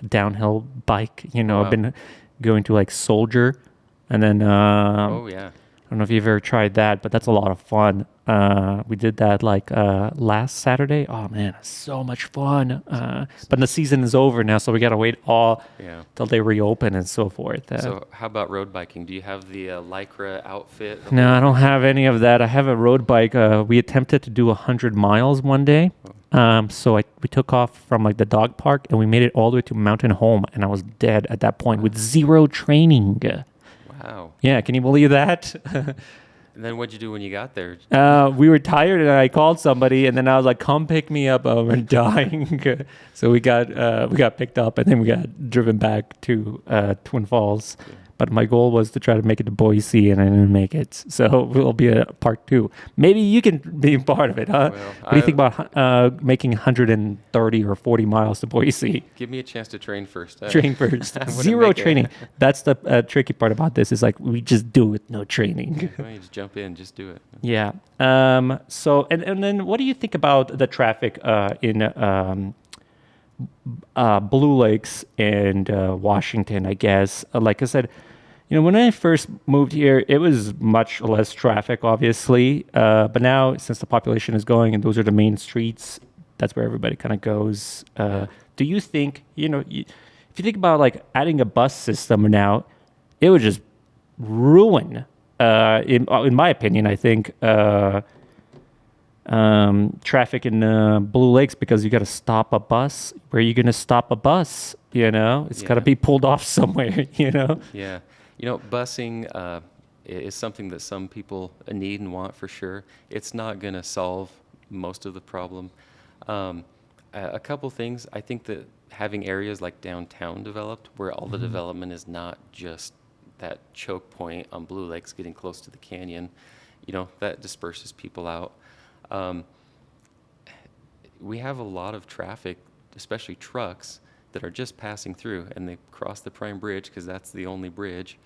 downhill bike. Wow. I've been going to like Soldier, and then Oh yeah. I don't know if you've ever tried that, but that's a lot of fun. We did that like last Saturday. Oh man, so much fun. But the season is over now, so we gotta wait Yeah. till they reopen and so forth. So how about road biking? Do you have the Lycra outfit? the No, whole- I don't have any of that. I have a road bike. We attempted to do 100 miles one day. So we took off from like the dog park, and we made it all the way to Mountain Home, and I was dead at that point with zero training. Wow. Yeah, can you believe that? And then what'd you do when you got there? We were tired, and I called somebody, and then I was like, "Come pick me up. I'm dying." So we got picked up, and then we got driven back to Twin Falls. Yeah. But my goal was to try to make it to Boise, and I didn't make it. So will be a part 2. Maybe you can be part of it, huh? Well, What do you think about making 130 or 40 miles to Boise? Give me a chance to train first. Train first. I wouldn't Zero make it. training. That's the tricky part about this. Is like we just do it, no training. Well, you just jump in, just do it. Yeah. So and then what do you think about the traffic in Blue Lakes and Washington? I guess, like I said, when I first moved here, it was much less traffic, obviously. But now, since the population is going and those are the main streets, that's where everybody kind of goes. Do you think, if you think about like adding a bus system now, it would just ruin, in my opinion, I think, traffic in Blue Lakes, because you got to stop a bus. Where are you going to stop a bus? It's got to Yeah. be pulled off somewhere, Yeah. Busing is something that some people need and want for sure. It's not going to solve most of the problem. A couple things. I think that having areas like downtown developed, where all the development is not just that choke point on Blue Lakes getting close to the canyon, that disperses people out. We have a lot of traffic, especially trucks, that are just passing through, and they cross the prime bridge because that's the only bridge.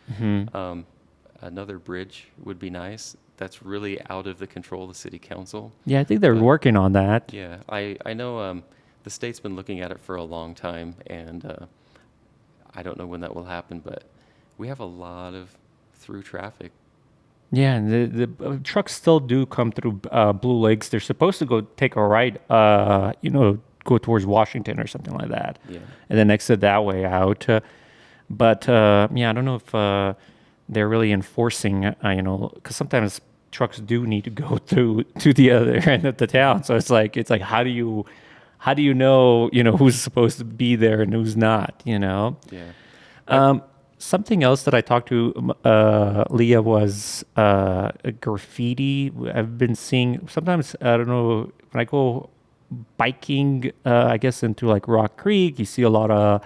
Another bridge would be nice. That's really out of the control of the city council. Yeah, I think they're working on that. Yeah, I know the state's been looking at it for a long time, and I don't know when that will happen, but we have a lot of through traffic. Yeah, and the trucks still do come through Blue Lakes. They're supposed to go take a right, go towards Washington or something like that, Yeah. and then exit that way out. But I don't know if they're really enforcing, because sometimes trucks do need to go through to the other end of the town. So it's like how do you know who's supposed to be there and who's not? Yeah. Something else that I talked to Leah was graffiti. I've been seeing sometimes, I don't know, when I go biking, I guess into like Rock Creek, you see a lot of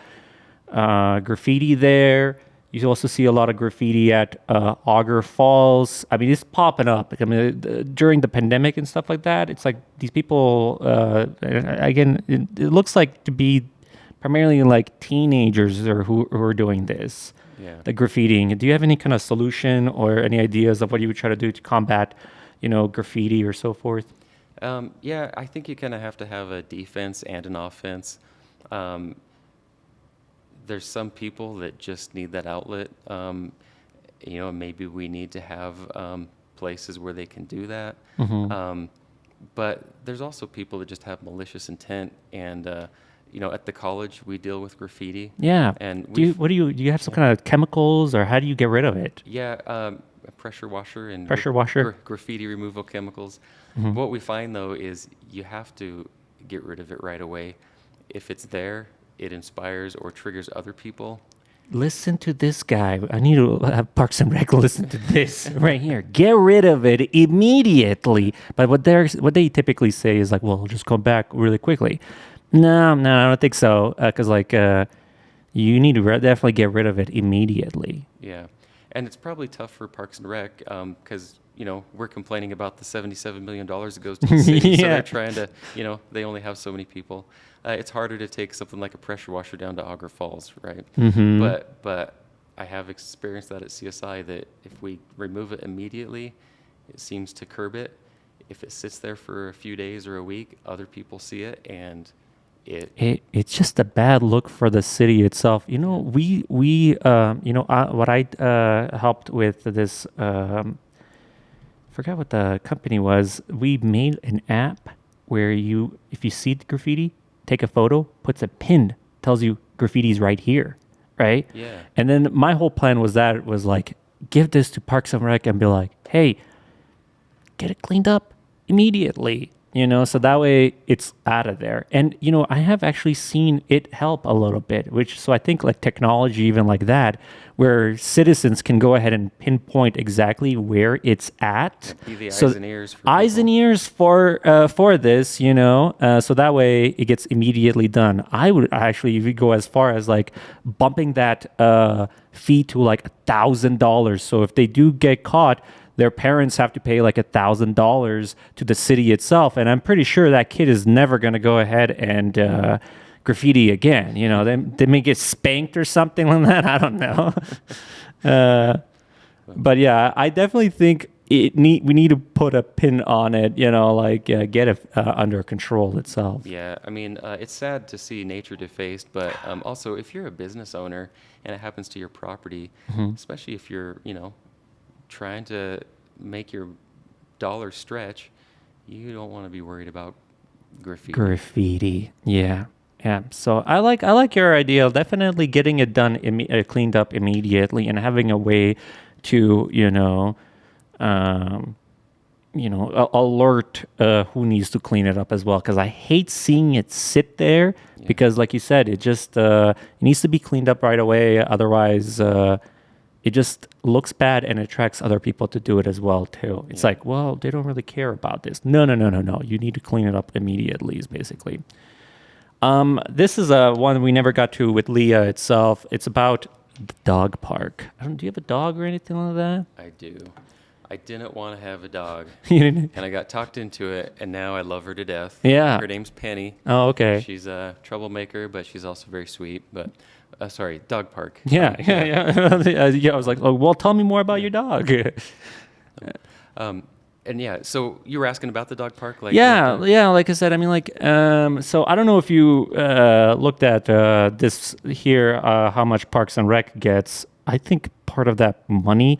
graffiti there. You also see a lot of graffiti at Auger Falls. I mean, it's popping up. I mean, during the pandemic and stuff like that, it's like these people, again, it looks like to be primarily like teenagers or who are doing this, Yeah. the graffitiing. Do you have any kind of solution or any ideas of what you would try to do to combat, graffiti or so forth? Yeah, I think you kind of have to have a defense and an offense. Um, there's some people that just need that outlet. Maybe we need to have places where they can do that. But there's also people that just have malicious intent. And, at the college, we deal with graffiti. Yeah. And Do you have some kind of chemicals, or how do you get rid of it? yeah, a pressure washer and Pressure washer? graffiti removal chemicals. What we find though is you have to get rid of it right away. If it's there, it inspires or triggers other people. Listen to this guy. I need to have Parks and Rec listen to this right here. Get rid of it immediately. But what they typically say is like, well, just come back really quickly. No, I don't think so. Because you need to definitely get rid of it immediately. Yeah, and it's probably tough for Parks and Rec because we're complaining about the $77 million that goes to the city, so Yeah. they're trying to, they only have so many people. It's harder to take something like a pressure washer down to Auger Falls, right? But I have experienced that at CSI that if we remove it immediately, it seems to curb it. If it sits there for a few days or a week, other people see it and It's just a bad look for the city itself. What I helped with this, forgot what the company was. We made an app where if you see the graffiti, take a photo, puts a pin, tells you graffiti's right here, right? Yeah. And then my whole plan was like, give this to Parks and Rec and be like, hey, get it cleaned up immediately. So that way it's out of there. And, I have actually seen it help a little bit, so I think like technology, even like that, where citizens can go ahead and pinpoint exactly where it's at. Be the So eyes and ears for eyes people. and ears for this, so that way it gets immediately done. I would actually even go as far as like bumping that fee to like $1,000. So if they do get caught, their parents have to pay like $1,000 to the city itself. And I'm pretty sure that kid is never going to go ahead and graffiti again. They may get spanked or something like that. I don't know. But yeah, I definitely think we need to put a pin on it, get it under control itself. Yeah, I mean, it's sad to see nature defaced, but also if you're a business owner and it happens to your property, especially if you're, trying to make your dollar stretch, you don't want to be worried about graffiti. Yeah. So I like your idea. Definitely getting it done, cleaned up immediately, and having a way to alert who needs to clean it up as well. Because I hate seeing it sit there. Yeah. Because like you said, it just it needs to be cleaned up right away. Otherwise, it just looks bad and attracts other people to do it as well too. It's like, well, they don't really care about this. No. You need to clean it up immediately is basically. This is one we never got to with Leah itself. It's about the dog park. Do you have a dog or anything like that? I do. I didn't want to have a dog, You didn't? and I got talked into it, and now I love her to death. Yeah. Her name's Penny. Oh, okay. She's a troublemaker, but she's also very sweet. But, sorry, dog park. Yeah. I was like, oh, well, tell me more about your dog. And yeah, so you were asking about the dog park? Like, Yeah, like I said, I mean, so I don't know if you looked at this here, how much Parks and Rec gets. I think part of that money,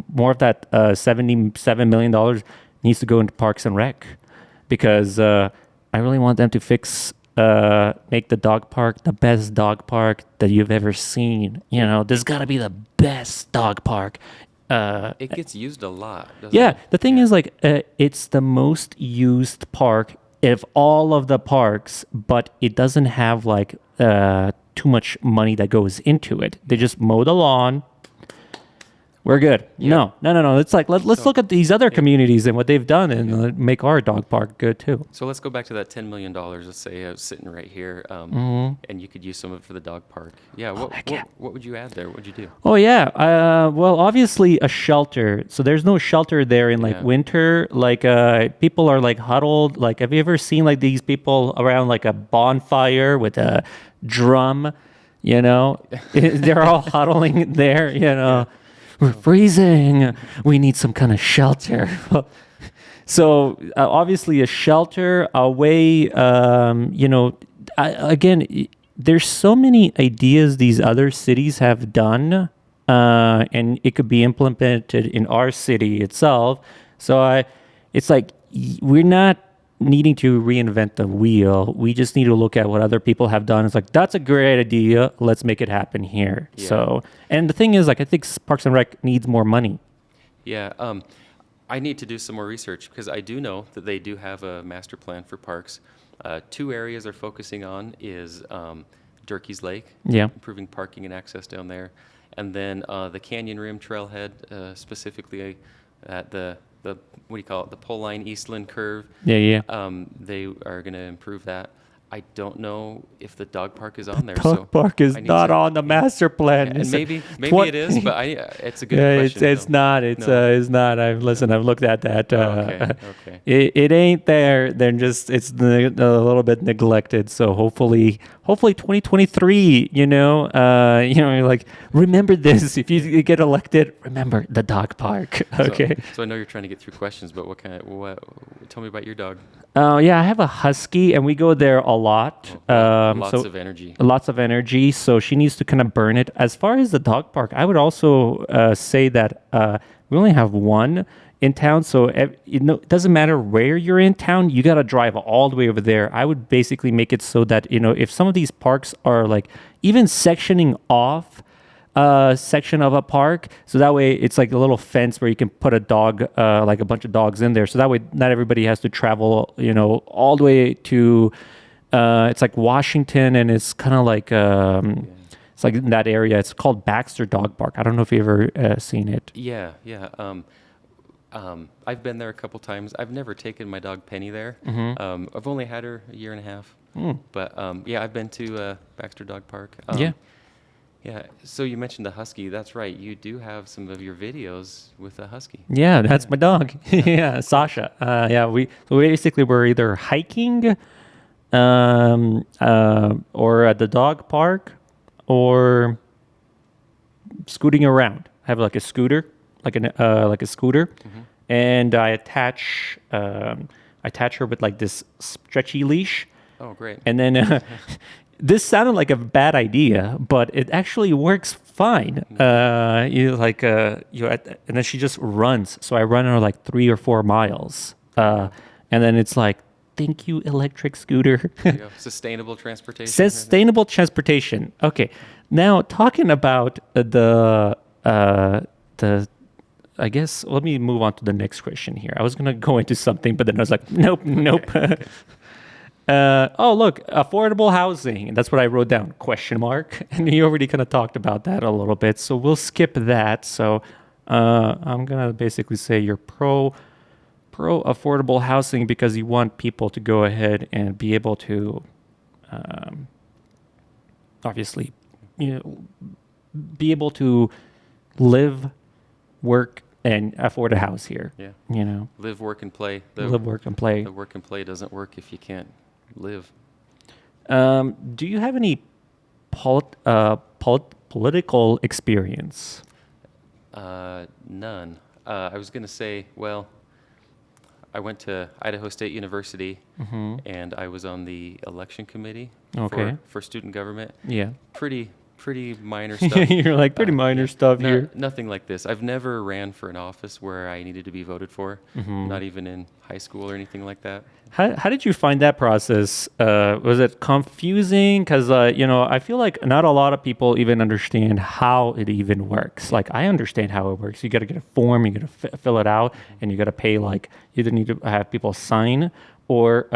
more of that $77 million needs to go into Parks and Rec, because I really want them to make the dog park the best dog park that you've ever seen. There's got to be the best dog park. it gets used a lot, doesn't Yeah, it? the thing is, it's the most used park of all of the parks, but it doesn't have too much money that goes into it. They just mow the lawn. We're good. Yeah. No. It's like let's So, look at these other communities and what they've done and make our dog park good too. so let's go back to that $10 million. Let's say I was sitting right here, and you could use some of it for the dog park. Yeah. heck yeah. What would you add there? What would you do? Oh yeah. Well, obviously a shelter. So there's no shelter there in like Yeah. winter. Like people are like huddled. Like have you ever seen like these people around like a bonfire with a drum? You know, they're all huddling there. You know, we're freezing. We need some kind of shelter. So obviously a shelter, a way. Again, there's so many ideas these other cities have done, and it could be implemented in our city itself. So it's like we're not needing to reinvent the wheel. We just need to look at what other people have done. It's like, that's a great idea. Let's make it happen here. Yeah. So, and the thing is, like, I think Parks and Rec needs more money. Yeah. I need to do some more research because I do know that they do have a master plan for parks. Two areas they're focusing on is Durkee's Lake, Yeah. improving parking and access down there, and then the Canyon Rim Trailhead, specifically at the what do you call it, the Pole Line Eastland Curve. Yeah. They are going to improve that. I don't know if the dog park is on there. Dog park is I need not to- on the master plan. And It's maybe twen- it is, but it's a good Yeah, question. it's though. not. It's No. it's not. I've looked at that. Okay. It ain't there. Then just it's a little bit neglected. So hopefully 2023. You're like, remember this. If you get elected, remember the dog park. Okay. So I know you're trying to get through questions, but tell me about your dog. Yeah, I have a husky, and we go there a lot. Lots of energy. Lots of energy. So she needs to kind of burn it. As far as the dog park, I would also say that we only have one in town. So it doesn't matter where you're in town, you got to drive all the way over there. I would basically make it so that, if some of these parks are like even sectioning off section of a park, so that way it's like a little fence where you can put a dog, like a bunch of dogs in there, so that way not everybody has to travel all the way to it's like Washington, and it's kind of like it's like in that area. It's called Baxter Dog Park. I don't know if you've ever seen it. Yeah. I've been there a couple times. I've never taken my dog Penny there. I've only had her a year and a half. But yeah, I've been to Baxter Dog Park. Yeah. Yeah. So you mentioned the husky. That's right. You do have some of your videos with a husky. Yeah, that's my dog. Yeah, Sasha. Yeah, we basically were either hiking, or at the dog park, or scooting around. I have like a scooter, like a scooter, and I attach her with like this stretchy leash. Oh, great. And then this sounded like a bad idea, but it actually works fine. And then she just runs. So I run her like 3 or 4 miles, and then it's like, thank you, electric scooter. There you go. Sustainable transportation. Sustainable transportation. Okay, now talking about the. I guess let me move on to the next question here. I was gonna go into something, but then I was like, nope. Oh, look, affordable housing. That's what I wrote down, question mark. And you already kind of talked about that a little bit. So we'll skip that. So I'm going to basically say you're pro affordable housing because you want people to go ahead and be able to, obviously, be able to live, work, and afford a house here. Yeah. Live, work, and play. Live, work, and play. The work and play doesn't work if you can't live. Do you have any political experience? None. I was going to say, well, I went to Idaho State University, and I was on the election committee for student government. Yeah. Pretty minor stuff. You're like pretty minor stuff here. Nothing like this. I've never ran for an office where I needed to be voted for, not even in high school or anything like that. How did you find that process? Was it confusing? Because, I feel like not a lot of people even understand how it even works. Like, I understand how it works. You got to get a form, you got to fill it out, and you got to pay, like, you either need to have people sign or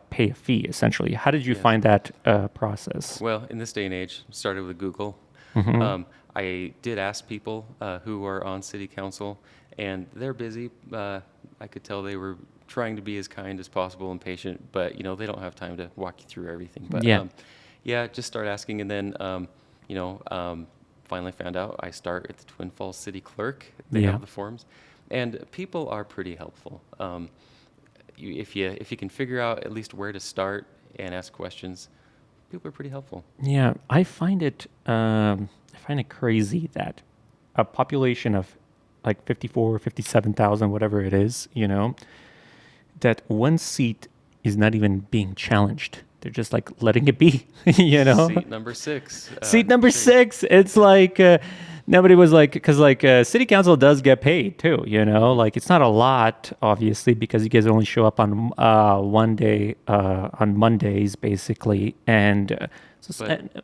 pay a fee, essentially. How did you find that process? Well, in this day and age, started with Google. I did ask people who are on city council, and they're busy. I could tell they were trying to be as kind as possible and patient, but they don't have time to walk you through everything. But Yeah. yeah, just start asking, and then finally found out I start at the Twin Falls City Clerk. They Yeah. have the forms, and people are pretty helpful. If you can figure out at least where to start and ask questions, people are pretty helpful. Yeah, I find it crazy that a population of like 54, 57,000, whatever it is, that one seat is not even being challenged. They're just like letting it be, Seat number 6. Seat number sure. 6. It's like nobody was like, because like city council does get paid too, like it's not a lot, obviously, because you guys only show up on one day on Mondays, basically. And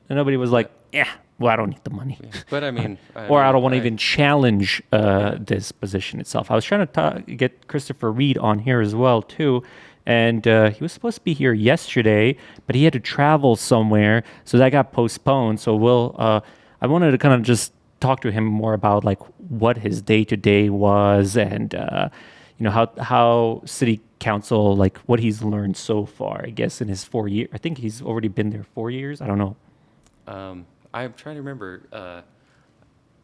nobody was like, yeah, well, I don't need the money. Yeah. But I mean, Or I don't want to even challenge this position itself. I was trying to get Christopher Reed on here as well, too. And he was supposed to be here yesterday, but he had to travel somewhere, so that got postponed. So I wanted to kind of just talk to him more about like what his day to day was, and how city council, like what he's learned so far. I guess in his 4 years, I think he's already been there 4 years. I don't know. I'm trying to remember.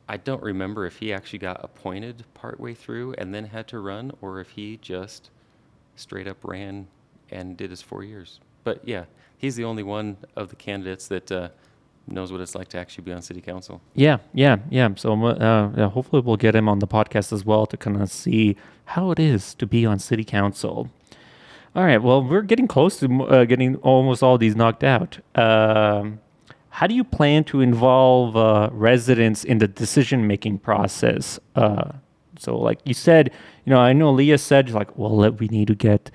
I don't remember if he actually got appointed partway through and then had to run, or if he just straight up ran and did his 4 years. But yeah, he's the only one of the candidates that knows what it's like to actually be on city council. Yeah. So hopefully we'll get him on the podcast as well to kind of see how it is to be on city council. All right. Well, we're getting close to getting almost all these knocked out. How do you plan to involve residents in the decision-making process? So like you said, I know Leah said like, well, we need to get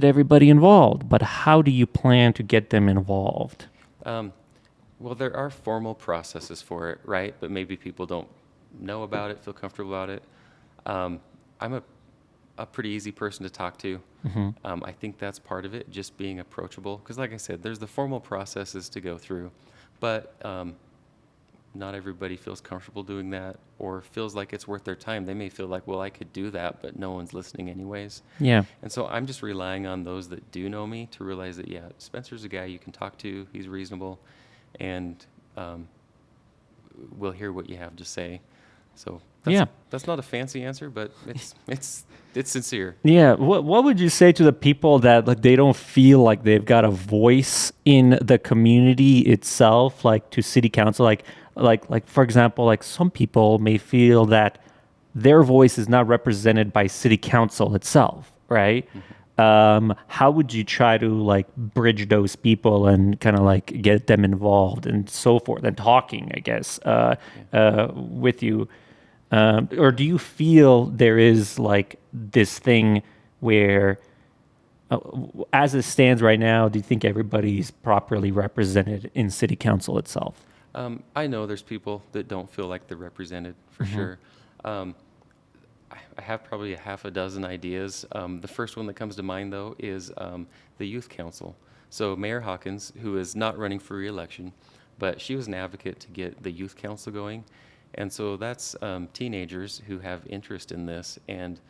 everybody involved, but how do you plan to get them involved? Well, there are formal processes for it, right? But maybe people don't know about it, feel comfortable about it. I'm a pretty easy person to talk to. I think that's part of it, just being approachable. Because like I said, there's the formal processes to go through, but not everybody feels comfortable doing that or feels like it's worth their time. They may feel like, well, I could do that, but no one's listening anyways. Yeah. And so I'm just relying on those that do know me to realize that, yeah, Spencer's a guy you can talk to. He's reasonable, and we'll hear what you have to say. So that's not a fancy answer, but it's sincere. Yeah. What would you say to the people that like they don't feel like they've got a voice in the community itself, like to city council, like for example, like some people may feel that their voice is not represented by city council itself, right? How would you try to like bridge those people and kind of like get them involved and so forth, and talking, I guess, with you? Or do you feel there is like this thing where, as it stands right now, do you think everybody's properly represented in city council itself? I know there's people that don't feel like they're represented, for sure. I have probably a half a dozen ideas. The first one that comes to mind, though, is the youth council. So Mayor Hawkins, who is not running for re-election, but she was an advocate to get the youth council going. And so that's teenagers who have interest in this. And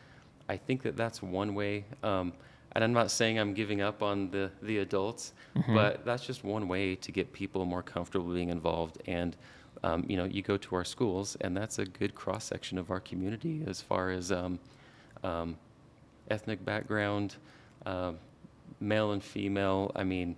I think that that's one way. And I'm not saying I'm giving up on the adults, but that's just one way to get people more comfortable being involved. And you go to our schools, and that's a good cross-section of our community as far as ethnic background, male and female. I mean,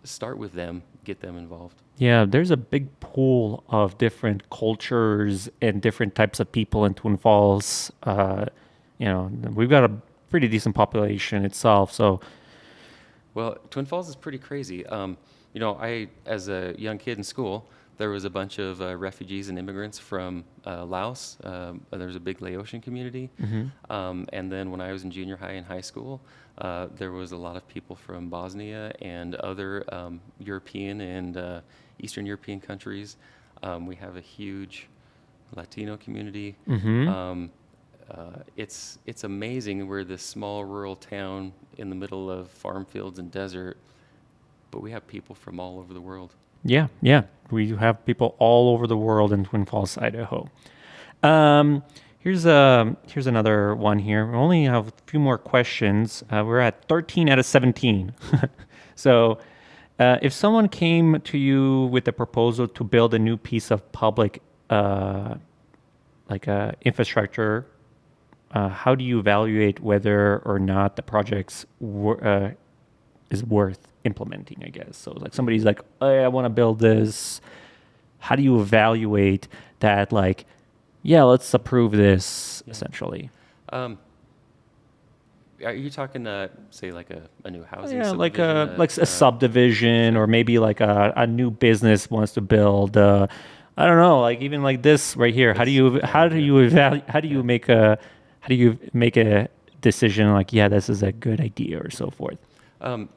start with them, get them involved. Yeah, there's a big pool of different cultures and different types of people in Twin Falls. We've got a pretty decent population itself, so. Well, Twin Falls is pretty crazy. I, as a young kid in school, there was a bunch of refugees and immigrants from Laos. There was a big Laotian community. And then when I was in junior high and high school, there was a lot of people from Bosnia and other European and Eastern European countries. We have a huge Latino community. It's amazing. We're this small rural town in the middle of farm fields and desert, but we have people from all over the world. Yeah, yeah. We have people all over the world in Twin Falls, Idaho. Um, here's another one here. We only have a few more questions. We're at 13 out of 17. So, if someone came to you with a proposal to build a new piece of public, uh, infrastructure, how do you evaluate whether or not the project's is worth implementing? I guess so. Like somebody's like, hey, I want to build this. How do you evaluate that? Like, yeah, let's approve this. Yeah. Essentially. Um, are you talking, say, like a new housing Yeah, like subdivision? a subdivision, or maybe like a new business wants to build. I don't know, like even like this right here. How do This, you yeah, how do yeah, you evaluate? How do you yeah. make a decision? Like, yeah, this is a good idea, or so forth. Um,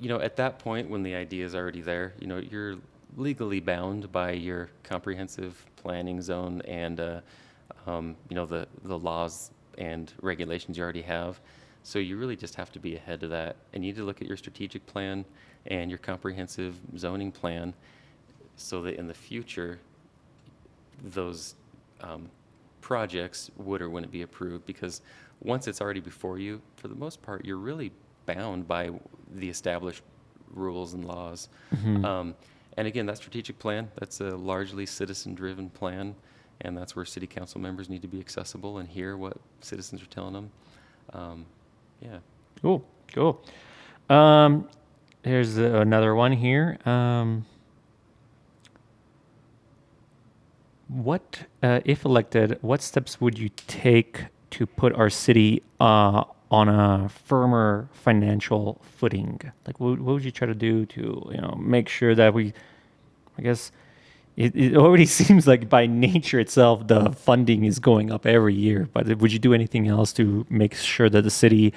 at that point, when the idea is already there, you're legally bound by your comprehensive planning zone and, the laws and regulations you already have. So you really just have to be ahead of that. And you need to look at your strategic plan and your comprehensive zoning plan so that in the future, those projects would or wouldn't be approved, because once it's already before you, for the most part, you're really bound by the established rules and laws. And again, that strategic plan, that's a largely citizen-driven plan, and that's where city council members need to be accessible and hear what citizens are telling them. Yeah. Cool, cool. Um, here's another one here. What, if elected, what steps would you take to put our city on a firmer financial footing? Like, what would you try to do to, make sure that I guess, it already seems like by nature itself, the funding is going up every year. But would you do anything else to make sure that the city,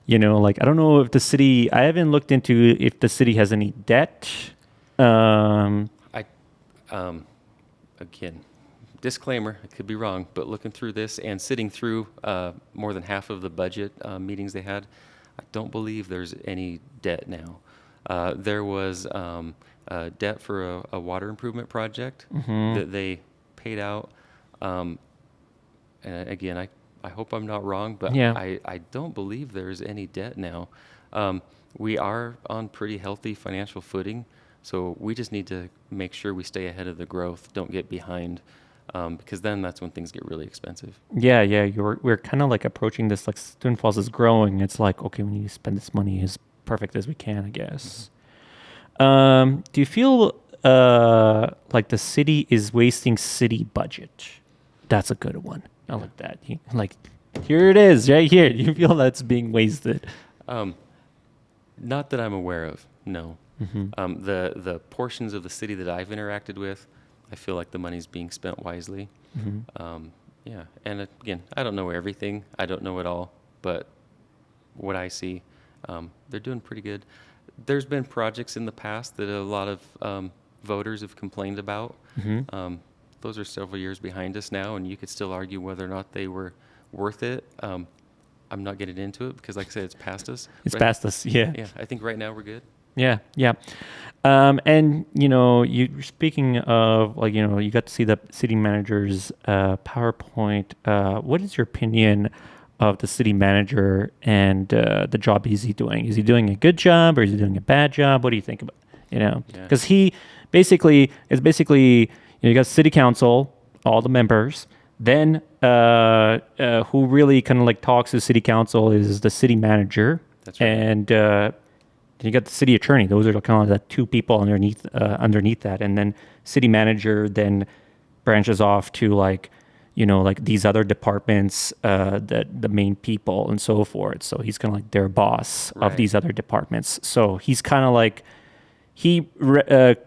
like, I don't know if the city, I haven't looked into if the city has any debt. I, again, disclaimer, I could be wrong, but looking through this and sitting through more than half of the budget meetings they had, I don't believe there's any debt now. There was debt for a water improvement project that they paid out. And again, I hope I'm not wrong, but Yeah. I don't believe there's any debt now. We are on pretty healthy financial footing, so we just need to make sure we stay ahead of the growth, don't get behind, because then that's when things get really expensive. Yeah, yeah. We're kind of like approaching this, like Twin Falls is growing. It's like, okay, we need to spend this money as perfect as we can, I guess. Do you feel like the city is wasting city budget? That's a good one. I like that. Like, here it is, right here. You feel that's being wasted? Not that I'm aware of, no. The portions of the city that I've interacted with, I feel like the money's being spent wisely. Yeah, and again, I don't know everything. I don't know it all, but what I see, they're doing pretty good. There's been projects in the past that a lot of voters have complained about. Those are several years behind us now, and you could still argue whether or not they were worth it. I'm not getting into it because, like I said, it's past us. It's But past us, yeah. yeah, I think right now we're good. Yeah, yeah. And you speaking of, like, you got to see the city manager's PowerPoint. What is your opinion of the city manager and the job is he doing? Is he doing a good job or is he doing a bad job? What do you think about, Yeah. because he basically, you got city council, all the members. Then who really kind of like talks to city council is the city manager. That's right. And then you got the city attorney. Those are kind of the two people underneath that. And then city manager then branches off to like these other departments, the main people and so forth. So he's kind of like their boss of Right. these other departments. So he's kind of like, he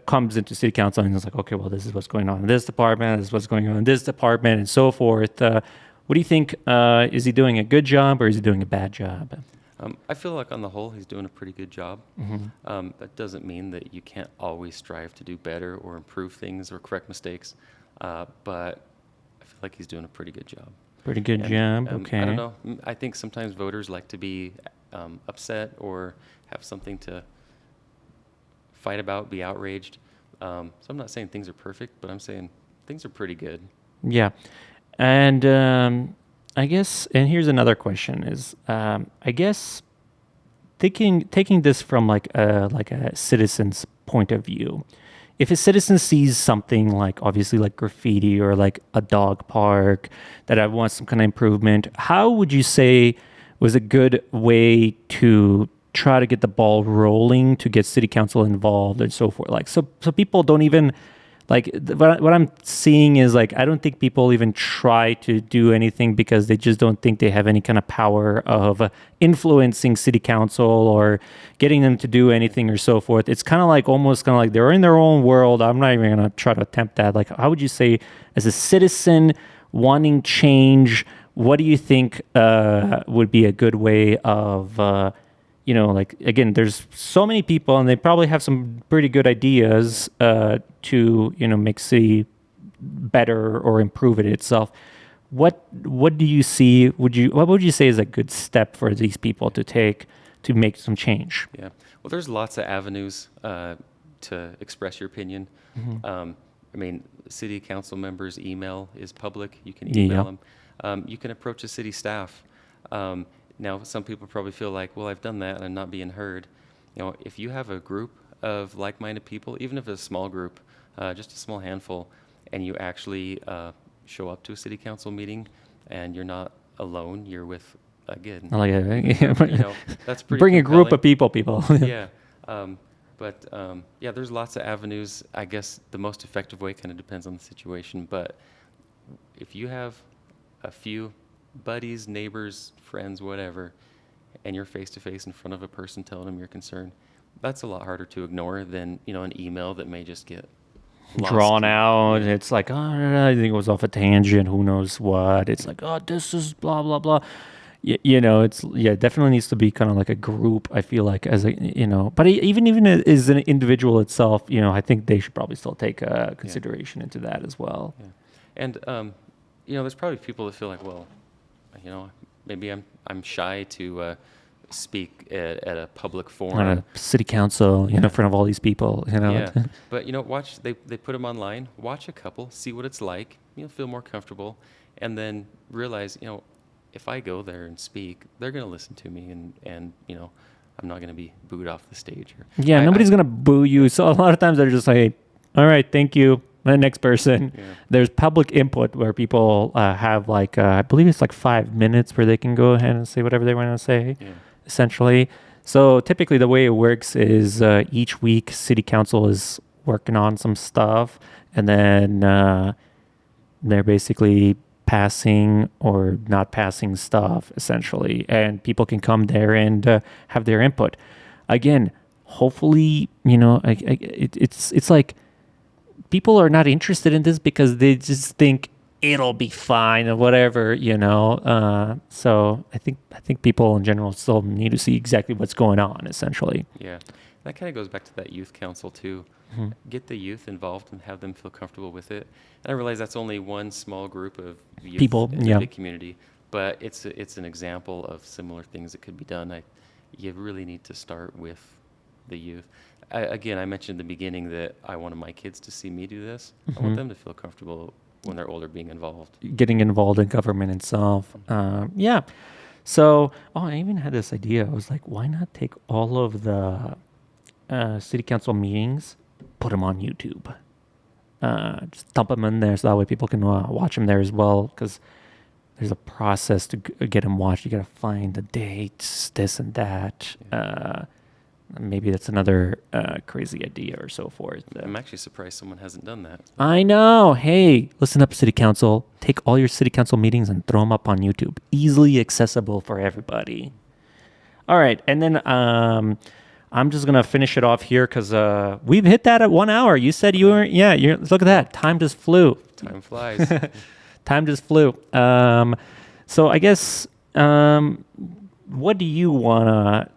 comes into city council and is like, okay, well, this is what's going on in this department, this is what's going on in this department, and so forth. What do you think? Is he doing a good job or is he doing a bad job? I feel like on the whole, he's doing a pretty good job. That doesn't mean that you can't always strive to do better or improve things or correct mistakes, but I feel like he's doing a pretty good job. Pretty good job. Okay. I don't know. I think sometimes voters like to be upset or have something to fight about, be outraged. So I'm not saying things are perfect, but I'm saying things are pretty good. Yeah. And I guess, and here's another question is, I guess taking this from like a citizen's point of view, if a citizen sees something like obviously like graffiti or like a dog park that I want some kind of improvement, how would you say was a good way to try to get the ball rolling to get city council involved and so forth? Like, so people don't even like what I'm seeing is like I don't think people even try to do anything because they just don't think they have any kind of power of influencing city council or getting them to do anything or so forth. It's kind of like almost kind of like they're in their own world. I'm not even gonna try to attempt that. Like, how would you say, as a citizen wanting change, what do you think would be a good way of like, again, there's so many people and they probably have some pretty good ideas to, make city better or improve it itself. What do you see? What would you say is a good step for these people to take to make some change? Yeah. Well, there's lots of avenues to express your opinion. I mean, city council members' email is public. You can email them. You can approach the city staff. Now, some people probably feel like, well, I've done that and I'm not being heard. If you have a group of like-minded people, even if it's a small group, just a small handful, and you actually show up to a city council meeting and you're not alone, you're with, again, I like it. that's pretty Bring a group of compelling. people. Yeah. There's lots of avenues. I guess the most effective way kind of depends on the situation. But if you have a few buddies, neighbors, friends, whatever, and you're face to face in front of a person telling them your concern, that's a lot harder to ignore than, an email that may just get lost. Drawn out. It's like, oh, I think it was off a tangent. Who knows what? It's like, oh, this is blah, blah, blah. It definitely needs to be kind of like a group. I feel like but even as an individual itself, I think they should probably still take consideration into that as well. Yeah. And, there's probably people that feel like, well, maybe I'm shy to speak at a public forum. On a city council, in front of all these people, Yeah, but watch. They put them online. Watch a couple, see what it's like. Feel more comfortable, and then realize, if I go there and speak, they're gonna listen to me, and I'm not gonna be booed off the stage. Nobody's gonna boo you. So a lot of times they're just like, all right, thank you. The next person. Yeah. There's public input where people have I believe it's like 5 minutes where they can go ahead and say whatever they want to say, essentially. So typically the way it works is each week city council is working on some stuff, and then they're basically passing or not passing stuff, essentially. And people can come there and have their input. Again, hopefully, it's like, people are not interested in this because they just think it'll be fine or whatever, So I think people in general still need to see exactly what's going on, essentially. Yeah, that kind of goes back to that youth council too. Mm-hmm. Get the youth involved and have them feel comfortable with it. And I realize that's only one small group of youth people in the big community, but it's an example of similar things that could be done. You really need to start with the youth. I mentioned in the beginning that I wanted my kids to see me do this. Mm-hmm. I want them to feel comfortable when they're older being involved. Getting involved in government itself. So, I even had this idea. I was like, why not take all of the city council meetings, put them on YouTube? Just dump them in there so that way people can watch them there as well, because there's a process to get them watched. You got to find the dates, this and that. Yeah. Maybe that's another crazy idea or so forth. I'm actually surprised someone hasn't done that. I know. Hey, listen up, City Council. Take all your City Council meetings and throw them up on YouTube. Easily accessible for everybody. All right. And then I'm just going to finish it off here because we've hit that at 1 hour. You said you were, look at that. Time just flew. Time flies. Time just flew. So I guess, what do you want to,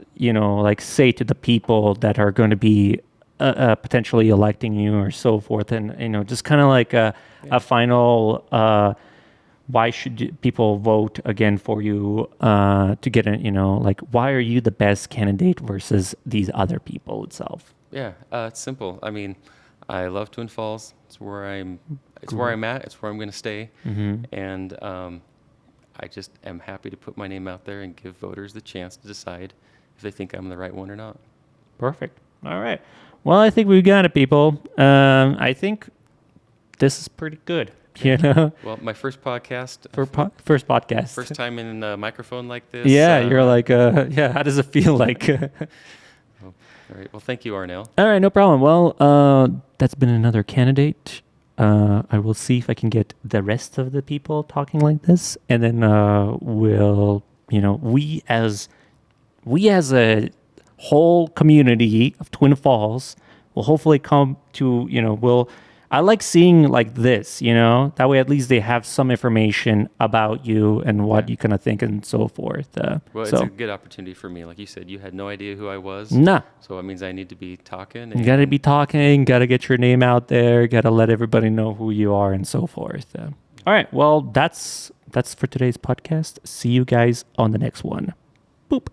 say to the people that are going to be potentially electing you or so forth, and just kind of like a final why should people vote again for you to get why are you the best candidate versus these other people itself? Yeah, it's simple. I mean, I love Twin Falls. It's where I'm. It's where I'm at. It's where I'm going to stay. And I just am happy to put my name out there and give voters the chance to decide if they think I'm the right one or not. Perfect. All right. Well, I think we've got it, people. I think this is pretty good. You know, Well, my first podcast. first podcast. First time in a microphone like this. Yeah, you're like, yeah. How does it feel like? All right. Well, thank you, Arnel. All right, no problem. Well, that's been another candidate. I will see if I can get the rest of the people talking like this, and then we'll, we as a whole community of Twin Falls will hopefully come to, I like seeing like this, that way at least they have some information about you and what you kind of think and so forth. Well, it's a good opportunity for me. Like you said, you had no idea who I was. Nah. So it means I need to be talking. You got to be talking, got to get your name out there, got to let everybody know who you are and so forth. All right. Well, that's for today's podcast. See you guys on the next one. Boop.